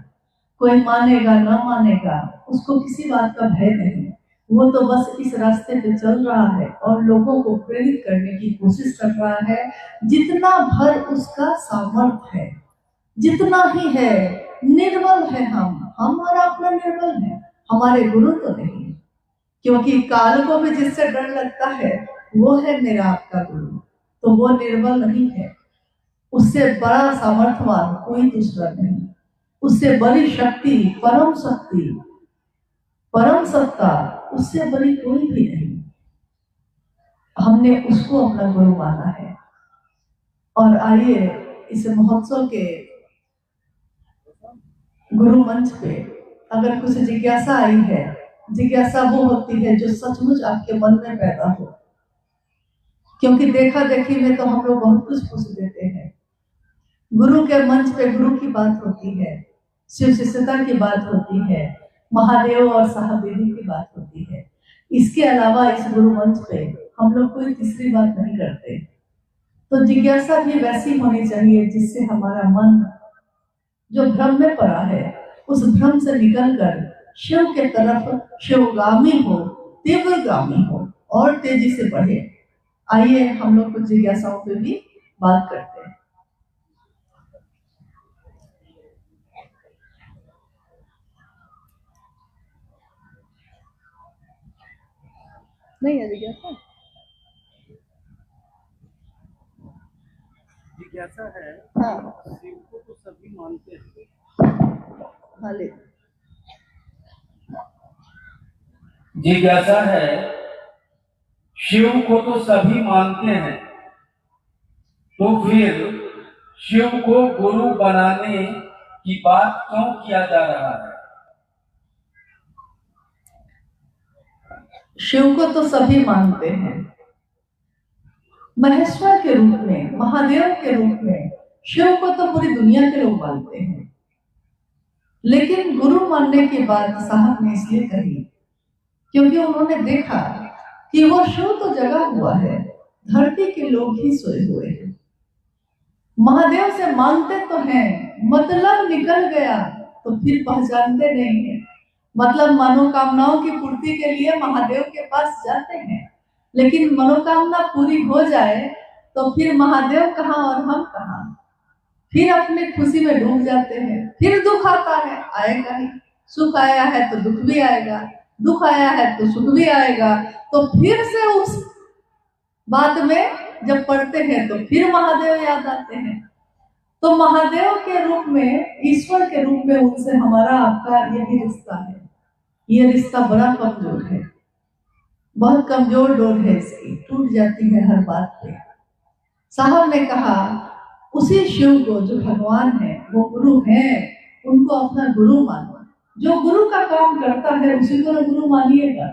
कोई मानेगा ना मानेगा, उसको किसी बात का भय नहीं। वो तो बस इस रास्ते पे चल रहा है और लोगों को प्रेरित करने की कोशिश कर रहा है, जितना भर उसका सामर्थ्य है, जितना ही है। निर्बल है हमारा अपना निर्बल है, हमारे गुरु तो नहीं, क्योंकि काल को भी जिससे डर लगता है वो है मेरा आपका गुरु, तो वो निर्बल नहीं है। उससे बड़ा सामर्थ्यवान कोई दूसरा नहीं, उससे बड़ी शक्ति, परम शक्ति, परम सत्ता, उससे बड़ी कोई भी नहीं। हमने उसको अपना गुरु माना है। और आइए इस महोत्सव के गुरु मंच पे अगर कुछ जिज्ञासा आई है, जिज्ञासा वो होती है जो सचमुच आपके मन में पैदा हो, क्योंकि देखा देखी में तो हम लोग बहुत कुछ पूछ देते हैं। गुरु के मंच पे गुरु की बात होती है, शिव शिष्यता की बात होती है, महादेव और साहबेदी की बात होती है। इसके अलावा इस गुरु मंच पे हम लोग कोई तीसरी बात नहीं करते। तो जिज्ञासा भी वैसी होनी चाहिए जिससे हमारा मन जो भ्रम में पड़ा है उस भ्रम से निकलकर शिव के तरफ शिवगामी हो, तीव्रगामी हो और तेजी से बढ़े। आइए हम लोग कुछ जिज्ञासाओं पे भी बात करते हैं। नहीं है जिज्ञासा? जिज्ञासा है। हाँ, शिव को तो सभी मानते हैं। हाँ ले। जिज्ञासा है, शिव को तो सभी मानते हैं, तो फिर शिव को गुरु बनाने की बात क्यों किया जा रहा है? शिव को तो सभी मानते हैं, महेश्वर के रूप में, महादेव के रूप में शिव को तो पूरी दुनिया के लोग मानते हैं। लेकिन गुरु मानने की बात साहब ने इसलिए कही क्योंकि उन्होंने देखा कि वो शिव तो जगा हुआ है, धरती के लोग ही सोए हुए हैं। महादेव से मांगते तो हैं, मतलब निकल गया तो फिर पहचानते नहीं है। मतलब मनोकामनाओं की पूर्ति के लिए महादेव के पास जाते हैं, लेकिन मनोकामना पूरी हो जाए तो फिर महादेव कहाँ और हम कहाँ, फिर अपने खुशी में डूब जाते हैं। फिर दुख आता है, आएगा ही। सुख आया है तो दुख भी आएगा, दुख आया है तो सुख भी आएगा। तो फिर से उस बात में जब पढ़ते हैं तो फिर महादेव याद आते हैं। तो महादेव के रूप में, ईश्वर के रूप में उनसे हमारा आपका यही रिश्ता है। ये रिश्ता बड़ा कमजोर है, बहुत कमजोर डोर है इसकी, टूट जाती है हर बात पे। साहब ने कहा उसी शिव को जो भगवान है, वो गुरु है, उनको अपना गुरु मानो। जो गुरु का काम करता है उसी को गुरु मानिएगा।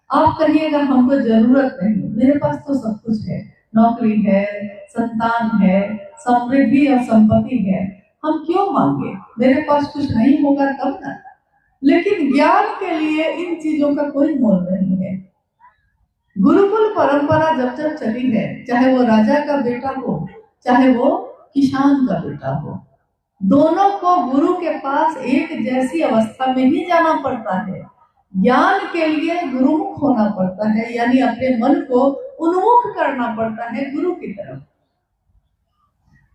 आप कहिएगा हमको जरूरत नहीं, मेरे पास तो सब कुछ है, नौकरी है, संतान है, समृद्धि और संपत्ति है, हम क्यों मांगे, मेरे पास कुछ नहीं होगा तब ना। लेकिन ज्ञान के लिए इन चीजों का कोई मोल नहीं है। गुरुकुल परंपरा जब जब चली है, चाहे वो राजा का बेटा हो, चाहे वो किसान का बेटा हो, दोनों को गुरु के पास एक जैसी अवस्था में ही जाना पड़ता है। ज्ञान के लिए गुरुमुख होना पड़ता है, यानी अपने मन को उन्मुख करना पड़ता है गुरु की तरफ।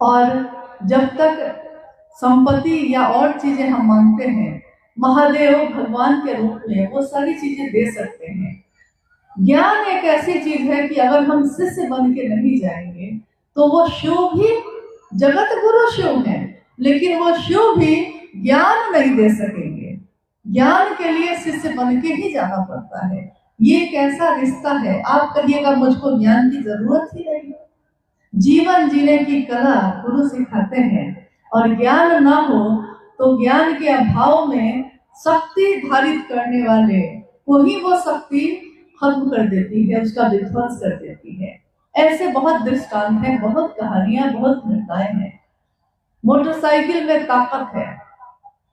और जब तक संपत्ति या और चीजें हम मांगते हैं, महादेव भगवान के रूप में वो सारी चीजें दे सकते हैं। ज्ञान एक ऐसी चीज है कि अगर हम शिष्य बन के नहीं जाएंगे तो वो शिव भी, जगत गुरु शिव है, लेकिन वो शिव भी ज्ञान नहीं दे सकेंगे। ज्ञान के लिए शिष्य बन के ही जाना पड़ता है। ये एक ऐसा रिश्ता है, आप कहिएगा मुझको ज्ञान की जरूरत ही नहीं। जीवन जीने की कला गुरु सिखाते हैं, और ज्ञान ना हो तो ज्ञान के अभाव में शक्ति धारित करने वाले को ही वो शक्ति खत्म कर देती है, उसका विध्वंस कर देती है। ऐसे बहुत दृष्टांत हैं, बहुत कहानियां, बहुत घटनाएं हैं। मोटरसाइकिल में ताकत है,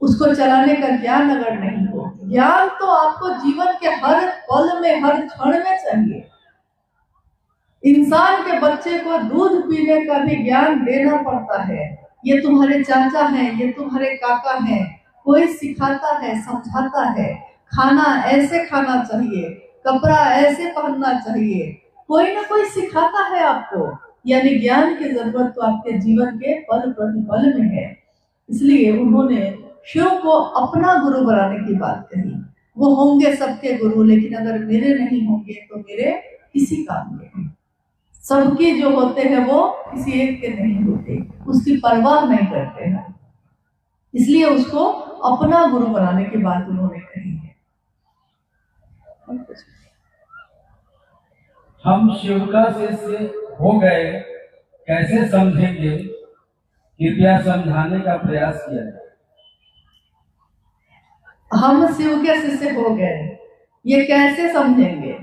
उसको चलाने का ज्ञान अगर नहीं हो, ज्ञान तो आपको जीवन के हर पल में, हर क्षण में चाहिए। इंसान के बच्चे को दूध पीने का भी ज्ञान देना पड़ता है। ये तुम्हारे चाचा हैं, ये तुम्हारे काका हैं, कोई सिखाता है, समझाता है, खाना ऐसे खाना चाहिए, कपड़ा ऐसे पहनना चाहिए, कोई ना कोई सिखाता है आपको। यानी ज्ञान की जरूरत तो आपके जीवन के पल प्रतिपल में है। इसलिए उन्होंने शिव को अपना गुरु बनाने की बात कही। वो होंगे सबके गुरु, लेकिन अगर मेरे नहीं होंगे तो मेरे किसी काम के नहीं। सबके जो होते हैं वो किसी एक के नहीं होते, उसकी परवाह नहीं करते हैं। इसलिए उसको अपना गुरु बनाने की बात उन्होंने कही है। हम शिव का शिष्य हो गए, कैसे समझेंगे? कृपया समझाने का प्रयास किया जाए। हम शिव के शिष्य हो गए, ये कैसे समझेंगे?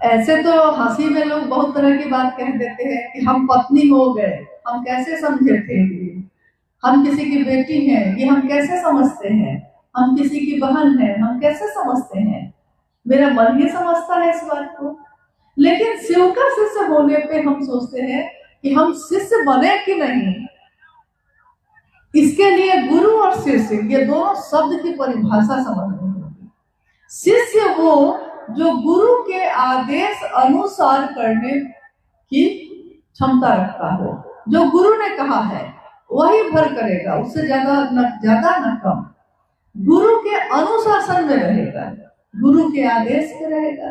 ऐसे तो हंसी में लोग बहुत तरह की बात कह देते हैं कि हम पत्नी हो गए, हम कैसे समझे थे? हम किसी की बेटी हैं, ये हम कैसे समझते हैं? हम किसी की बहन हैं, हम कैसे समझते हैं? मेरा मन ही समझता है इस बात को। लेकिन शिव का शिष्य होने पे हम सोचते हैं कि हम शिष्य बने कि नहीं। इसके लिए गुरु और शिष्य, ये दोनों शब्द की परिभाषा समझनी होगी। शिष्य वो जो गुरु के आदेश अनुसार करने की क्षमता रखता हो, जो गुरु ने कहा है वही भर करेगा, उससे ज्यादा न कम। गुरु के अनुशासन में रहेगा, गुरु के आदेश में रहेगा।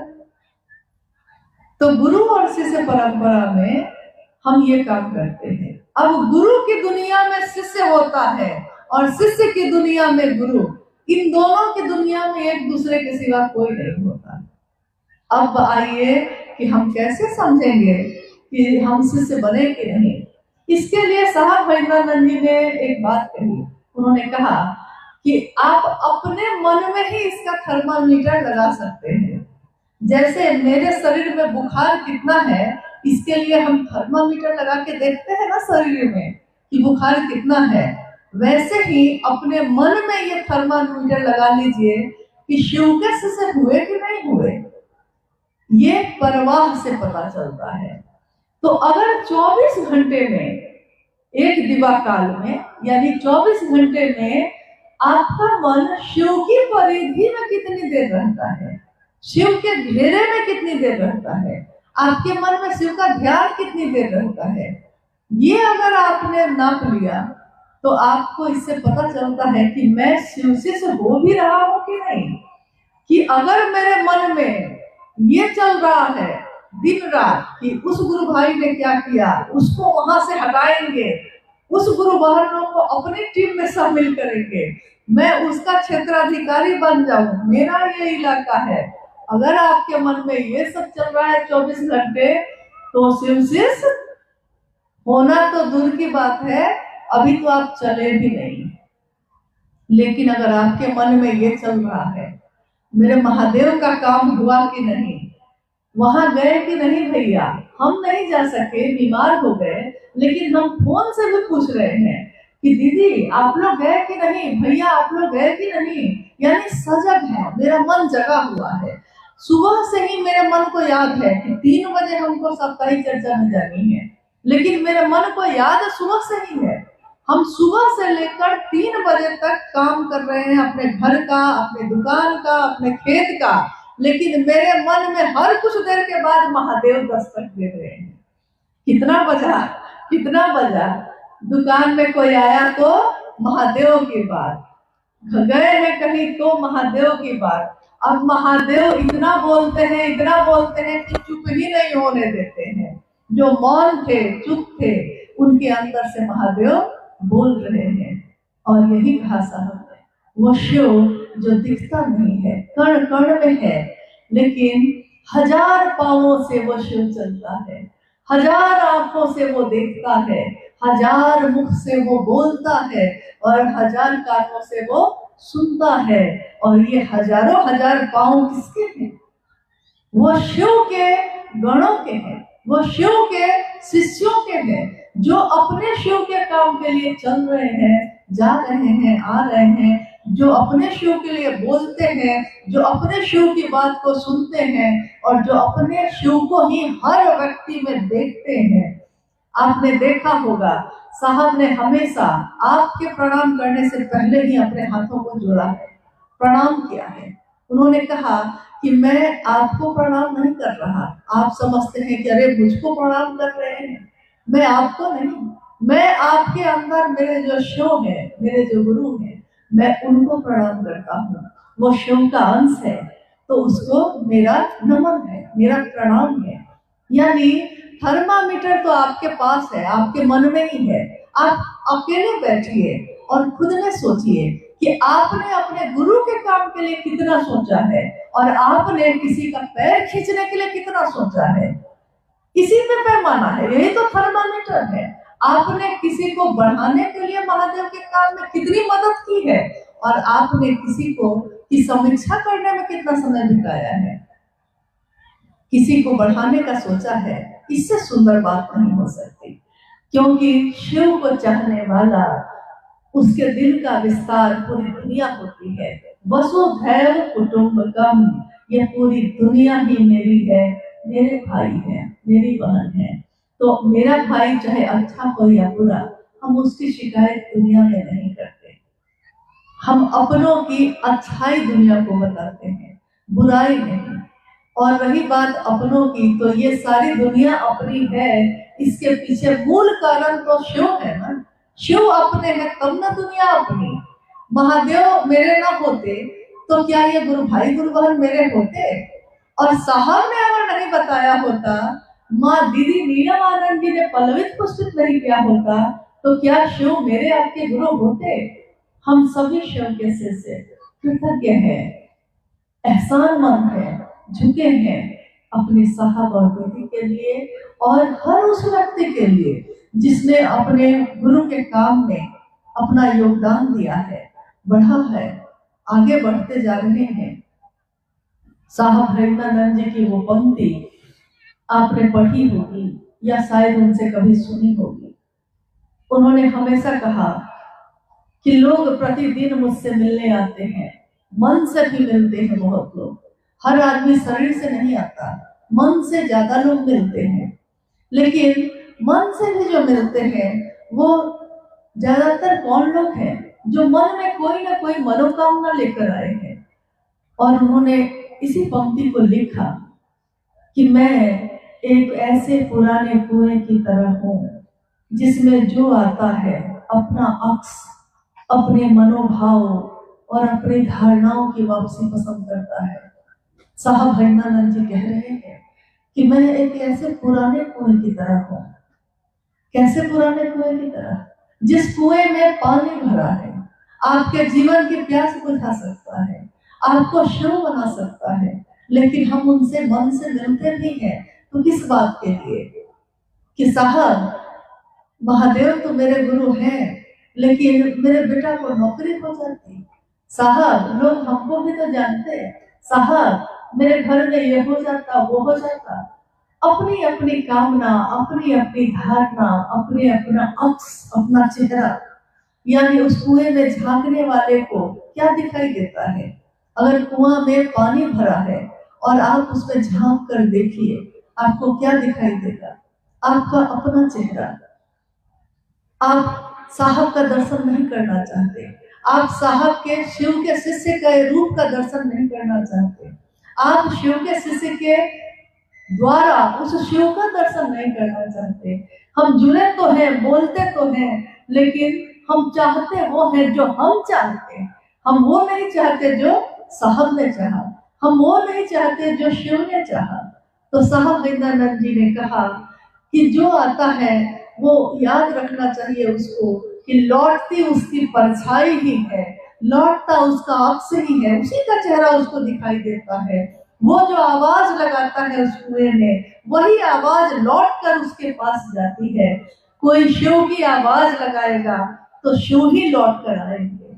तो गुरु और शिष्य परंपरा में हम ये काम करते हैं। अब गुरु की दुनिया में शिष्य होता है और शिष्य की दुनिया में गुरु, इन दोनों की दुनिया में एक दूसरे के सिवा कोई नहीं होता। अब आइए कि हम कैसे समझेंगे कि हम शिष्य बने कि नहीं। इसके लिए साहब हरिनानंद जी ने एक बात कही। उन्होंने कहा कि आप अपने मन में ही इसका थर्मामीटर लगा सकते हैं। जैसे मेरे शरीर में बुखार कितना है, इसके लिए हम थर्मामीटर लगा के देखते हैं ना शरीर में कि बुखार कितना है, वैसे ही अपने मन में ये थर्मामीटर लगा लीजिए कि शिव के शिष्य हुए कि नहीं हुए। ये परवाह से पता चलता है। तो अगर 24 घंटे में, एक दिवा काल में, यानी 24 घंटे में आपका मन शिव की परिधि में कितनी देर रहता है, शिव के घेरे में कितनी देर रहता है, आपके मन में शिव का ध्यान कितनी देर रहता है, ये अगर आपने नाप लिया तो आपको इससे पता चलता है कि मैं शिव से हो भी रहा हूं कि नहीं। कि अगर मेरे मन में ये चल रहा है दिन रात कि उस गुरु भाई ने क्या किया, उसको वहां से हटाएंगे, उस गुरु बहनों को अपनी टीम में शामिल करेंगे, मैं उसका क्षेत्राधिकारी बन जाऊं, मेरा ये इलाका है, अगर आपके मन में ये सब चल रहा है 24 घंटे, तो शिव शिष्य होना तो दूर की बात है, अभी तो आप चले भी नहीं। लेकिन अगर आपके मन में ये चल रहा है मेरे महादेव का काम हुआ कि नहीं, वहां गए कि नहीं भैया, हम नहीं जा सके, बीमार हो गए, लेकिन हम फोन से भी पूछ रहे हैं कि दीदी आप लोग गए कि नहीं, भैया आप लोग गए कि नहीं, यानी सजग है, मेरा मन जगा हुआ है। सुबह से ही मेरे मन को याद है कि 3 बजे हमको साप्ताहिक चर्चा में जानी है, लेकिन मेरे मन को याद सुबह से ही है। हम सुबह से लेकर 3 बजे तक काम कर रहे हैं, अपने घर का, अपने दुकान का, अपने खेत का, लेकिन मेरे मन में हर कुछ देर के बाद महादेव दस्तक दे रहे हैं। कितना बजा, कितना बजा, दुकान में कोई आया तो महादेव की बात, गए हैं कहीं तो महादेव की बात। अब महादेव इतना बोलते हैं, इतना बोलते हैं कि चुप ही नहीं होने देते हैं। जो मौन थे, चुप थे, उनके अंदर से महादेव बोल रहे हैं। और यही कहा साहब ने, वो शिव जो दिखता नहीं है, कण कण में है, लेकिन 1000 पांवों से वो शिव चलता है, 1000 आंखों से वो देखता है, 1000 मुख से वो बोलता है, और 1000 कानों से वो सुनता है। और ये हजारों हजार पांव किसके हैं? वो शिव के गणों के हैं, वो शिव के शिष्यों के हैं, जो अपने शिव के काम के लिए चल रहे हैं, जा रहे हैं, आ रहे हैं, जो अपने शिव के लिए बोलते हैं, जो अपने शिव की बात को सुनते हैं, और जो अपने शिव को ही हर व्यक्ति में देखते हैं। आपने देखा होगा साहब ने हमेशा आपके प्रणाम करने से पहले ही अपने हाथों को जोड़ा है, प्रणाम किया है। उन्होंने कहा कि मैं आपको प्रणाम नहीं कर रहा, आप समझते हैं कि अरे मुझको प्रणाम कर रहे हैं, मैं आपको नहीं, मैं आपके अंदर मेरे जो शिव है, मेरे जो गुरु है, मैं उनको प्रणाम करता हूँ। वो शिव का अंश है, तो उसको मेरा नमन है, मेरा प्रणाम है। यानी थर्मामीटर तो आपके पास है, आपके मन में ही है। आप अकेले बैठिए और खुद में सोचिए कि आपने अपने गुरु के काम के लिए कितना सोचा है, और आपने किसी का पैर खींचने के लिए कितना सोचा है। इसी पे पैमाना है, यही तो थर्मामीटर है। आपने किसी को बढ़ाने के लिए महादेव के काम में कितनी मदद की है, और आपने किसी को की समीक्षा करने में कितना समय बिताया है, किसी को बढ़ाने का सोचा है। इससे सुंदर बात नहीं हो सकती, क्योंकि शिव को चाहने वाला, उसके दिल का विस्तार पूरी दुनिया होती है। वसुधैव कुटुंबकम, यह पूरी दुनिया ही मेरी है, मेरे भाई है, मेरी बहन है। तो मेरा भाई चाहे अच्छा हो या बुरा, हम उसकी शिकायत दुनिया में नहीं करते। हम अपनों की अच्छाई दुनिया को बताते हैं, बुराई नहीं। और रही बात अपनों की, तो ये सारी दुनिया अपनी है, इसके पीछे मूल कारण तो शिव है ना। शिव अपने हैं तब ना दुनिया अपनी। महादेव मेरे ना होते तो क्या ये गुरु भाई गुरु बहन मेरे होते? और साहब ने अगर नहीं बताया होता, माँ दीदी नीलम आनंद जी ने पल्लवित पुष्पित नहीं किया होता, तो क्या शिव मेरे आपके गुरु होते? हम सभी शिव के शिष्य कृतज्ञ हैं, एहसानमंद हैं, झुके हैं अपने साहब और बेटी के लिए, और हर उस व्यक्ति के लिए जिसने अपने गुरु के काम में अपना योगदान दिया है, बढ़ा है, आगे बढ़ते जा रहे हैं। साहब हरिनानंद जी की वो पंक्ति आपने पढ़ी होगी या शायद उनसे कभी सुनी होगी। उन्होंने हमेशा कहा कि लोग प्रतिदिन मुझसे मिलने आते हैं, मन से भी मिलते हैं बहुत लोग। हर आदमी शरीर से नहीं आता, मन से ज्यादा लोग मिलते हैं। लेकिन मन से भी जो मिलते हैं वो ज्यादातर कौन लोग हैं जो मन में कोई ना कोई मनोकामना लेकर आए हैं, और उन्होंने इसी पंक्ति को लिखा कि मैं एक ऐसे पुराने कुएं की तरह हूं जिसमें जो आता है अपना अक्स, अपने मनोभाव और अपनी धारणाओं की वापसी पसंद करता है। साहब हरिनानंद जी कह रहे हैं कि मैं एक ऐसे पुराने कुएं की तरह हूं। कैसे पुराने कुएं की तरह? जिस कुएं में पानी भरा है, आपके जीवन की प्यास बुझा सकता है, आपको शिव बना सकता है, लेकिन हम उनसे मन से मिलते नहीं हैं। तो किस बात के लिए? कि साहब महादेव तो मेरे गुरु हैं, लेकिन मेरे बेटा को नौकरी हो जाती, साहब लोग हमको भी तो जानते हैं, साहब मेरे घर में ये हो जाता वो हो जाता। अपनी अपनी कामना, अपनी अपनी धारणा, अपने अपना अक्स, अपना चेहरा, यानी उस कुएं में झांकने वाले को क्या दिखाई देता है? अगर कुआं में पानी भरा है और आप उसमें झांक कर देखिए, आपको क्या दिखाई देगा? आपका अपना चेहरा। आप साहब का दर्शन नहीं करना चाहते, आप साहब के शिव के शिष्य के रूप का दर्शन नहीं करना चाहते, आप शिव के शिष्य के द्वारा उस शिव का दर्शन नहीं करना चाहते। हम जुड़े तो हैं, बोलते तो हैं, लेकिन हम चाहते वो है जो हम चाहते। हम वो नहीं चाहते जो साहब ने चाहा, हम वो नहीं चाहते जो शिव ने चाहा। तो साहब हरिनानंद जी ने कहा कि जो आता है वो याद रखना चाहिए उसको कि लौटती उसकी परछाई ही है, लौटता उसका अक्स ही है, उसी का चेहरा उसको दिखाई देता है। वो जो आवाज लगाता है उस कुएं में, वही आवाज लौट कर उसके पास जाती है। कोई शिव की आवाज लगाएगा तो शिव ही लौट कर आएंगे,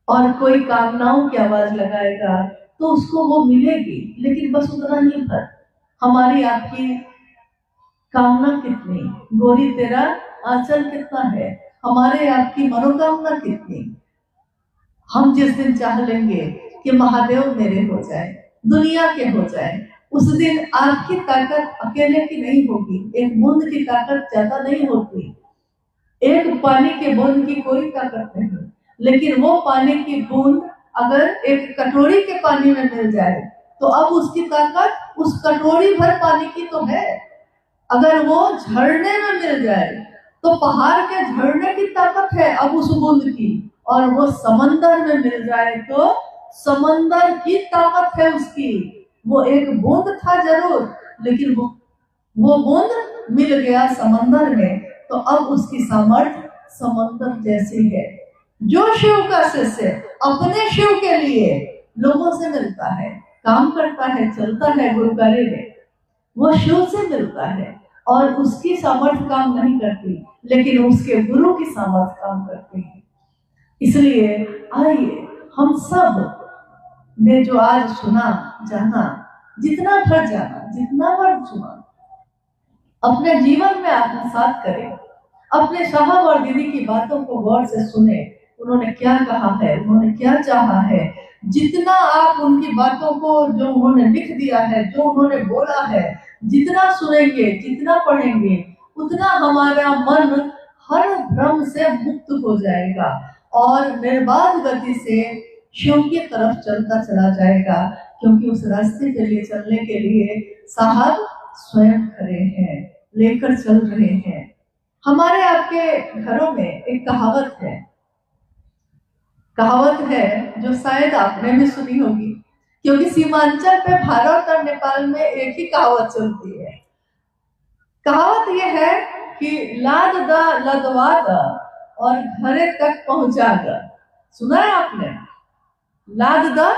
और कोई कामनाओं की आवाज लगाएगा तो उसको वो मिलेगी, लेकिन बस उतना ही भर। हमारी आपकी कामना कितनी? गोरी तेरा आंचल कितना है? हमारे आपकी मनोकामना कितनी? हम जिस दिन चाह लेंगे कि महादेव मेरे हो जाए, दुनिया के हो जाए, उस दिन आपकी ताकत अकेले की नहीं होगी। एक बूंद की ताकत ज्यादा नहीं होती, एक पानी के बूंद की कोई ताकत नहीं, लेकिन वो पानी की बूंद अगर एक कटोरी के पानी में मिल जाए तो अब उसकी ताकत उस कटोरी भर पानी की तो है। अगर वो झरने में मिल जाए तो पहाड़ के झरने की ताकत है अब उस बूंद की, और वो समंदर में मिल जाए तो समंदर की ताकत है उसकी। वो एक बूंद था जरूर, लेकिन वो बूंद मिल गया समंदर में, तो अब उसकी सामर्थ्य समंदर जैसी है। जो शिव का शिष्य अपने शिव के लिए लोगों से मिलता है, काम करता है, चलता है गुरु कार्य में, वो शिव से मिलता है और उसकी सामर्थ्य काम नहीं करती, लेकिन उसके गुरु की सामर्थ्य काम करती है। इसलिए आइए हम सब ने जो आज सुना जाना, जितना भर जाना, जितना भर सुना, अपने जीवन में आत्मसात करें। अपने साहब और दीदी की बातों को गौर से सुने, उन्होंने क्या कहा है, उन्होंने क्या चाहा है। जितना आप उनकी बातों को जो उन्होंने लिख दिया है, जो उन्होंने बोला है, जितना सुनेंगे, जितना पढ़ेंगे, उतना हमारा मन हर भ्रम से मुक्त हो जाएगा और निर्बाध गति से शिव की तरफ चलता चला जाएगा, क्योंकि उस रास्ते के लिए चलने के लिए साहब स्वयं खड़े हैं, लेकर चल रहे हैं। हमारे आपके घरों में एक कहावत है जो शायद आपने भी सुनी होगी, क्योंकि सीमांचल पे भारत और नेपाल में एक ही कहावत चलती है। कहावत यह है कि लाद द लदवा द और घरे तक पहुंचा द। सुना है आपने? लाद द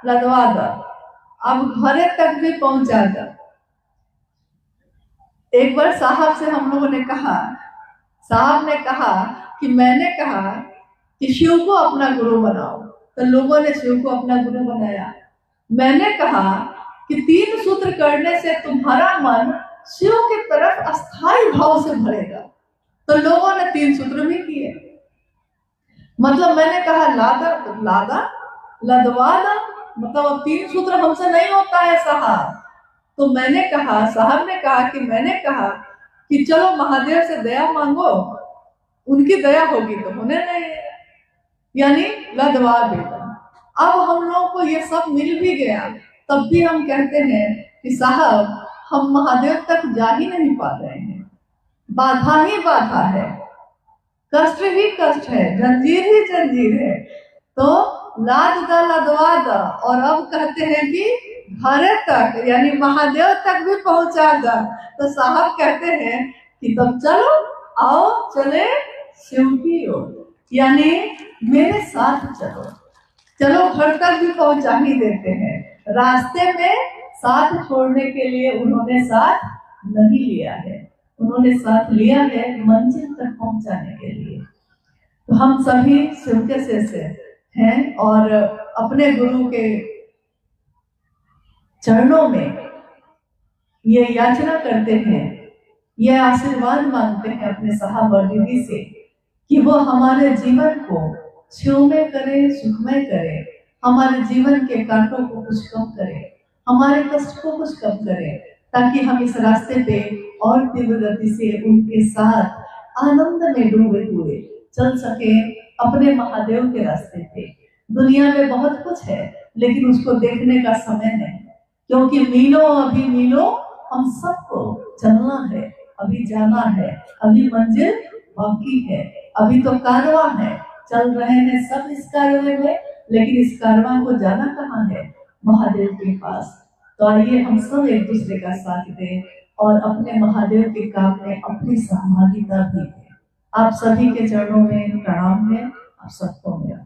लदवा द, अब घरे तक भी पहुंचा द। एक बार साहब से हम लोगों ने कहा, साहब ने कहा कि मैंने कहा कि शिव को अपना गुरु बनाओ, तो लोगों ने शिव को अपना गुरु बनाया। मैंने कहा कि 3 सूत्र करने से तुम्हारा मन शिव की तरफ अस्थायी भाव से भरेगा, तो लोगों ने 3 सूत्र भी किए। मतलब मैंने कहा लादा लदवादा, मतलब अब 3 सूत्र हमसे नहीं होता है साहब। तो मैंने कहा, साहब ने कहा कि मैंने कहा कि चलो महादेव से दया मांगो, उनकी दया होगी तो होने नहीं, यानी लदवा वेदम। अब हम लोगों को ये सब मिल भी गया, तब भी हम कहते हैं कि साहब हम महादेव तक जा ही नहीं पा रहे हैं, बाधा ही बाधा है, कष्ट ही कष्ट है, जंजीर ही जंजीर है। तो लाद दा लदवा दा, और अब कहते हैं कि घरे तक यानी महादेव तक भी पहुंचा दा। तो साहब कहते हैं कि तब चलो, आओ चले शिव की ओर, यानी मेरे साथ चलो। चलो घर तक भी पहुंचा ही देते हैं, रास्ते में साथ छोड़ने के लिए उन्होंने साथ नहीं लिया है, उन्होंने साथ लिया है मंजिल तक पहुंचाने के लिए। तो हम सभी शिव के से हैं और अपने गुरु के चरणों में ये याचना करते हैं, ये आशीर्वाद मांगते हैं अपने साहब और दीदी से कि वो हमारे जीवन को शिवमय करे, सुखमय करे, हमारे जीवन के कांटों को कुछ कम करे, हमारे कष्ट को कुछ कम करे, ताकि हम इस रास्ते पे और तीव्र गति से उनके साथ आनंद में डूबे हुए चल सके अपने महादेव के रास्ते पे। दुनिया में बहुत कुछ है लेकिन उसको देखने का समय नहीं, क्योंकि मीलों अभी मीलों हम सबको चलना है, अभी जाना है, अभी मंजिल बाकी है, अभी तो कारवां है, चल रहे हैं सब इस कारवां में, लेकिन इस कारवां को जाना कहाँ है? महादेव के पास। तो आइए हम सब एक दूसरे का साथ दें और अपने महादेव के काम में अपनी सहभागिता भी दें। आप सभी के चरणों में प्रणाम है, आप सबको मेरा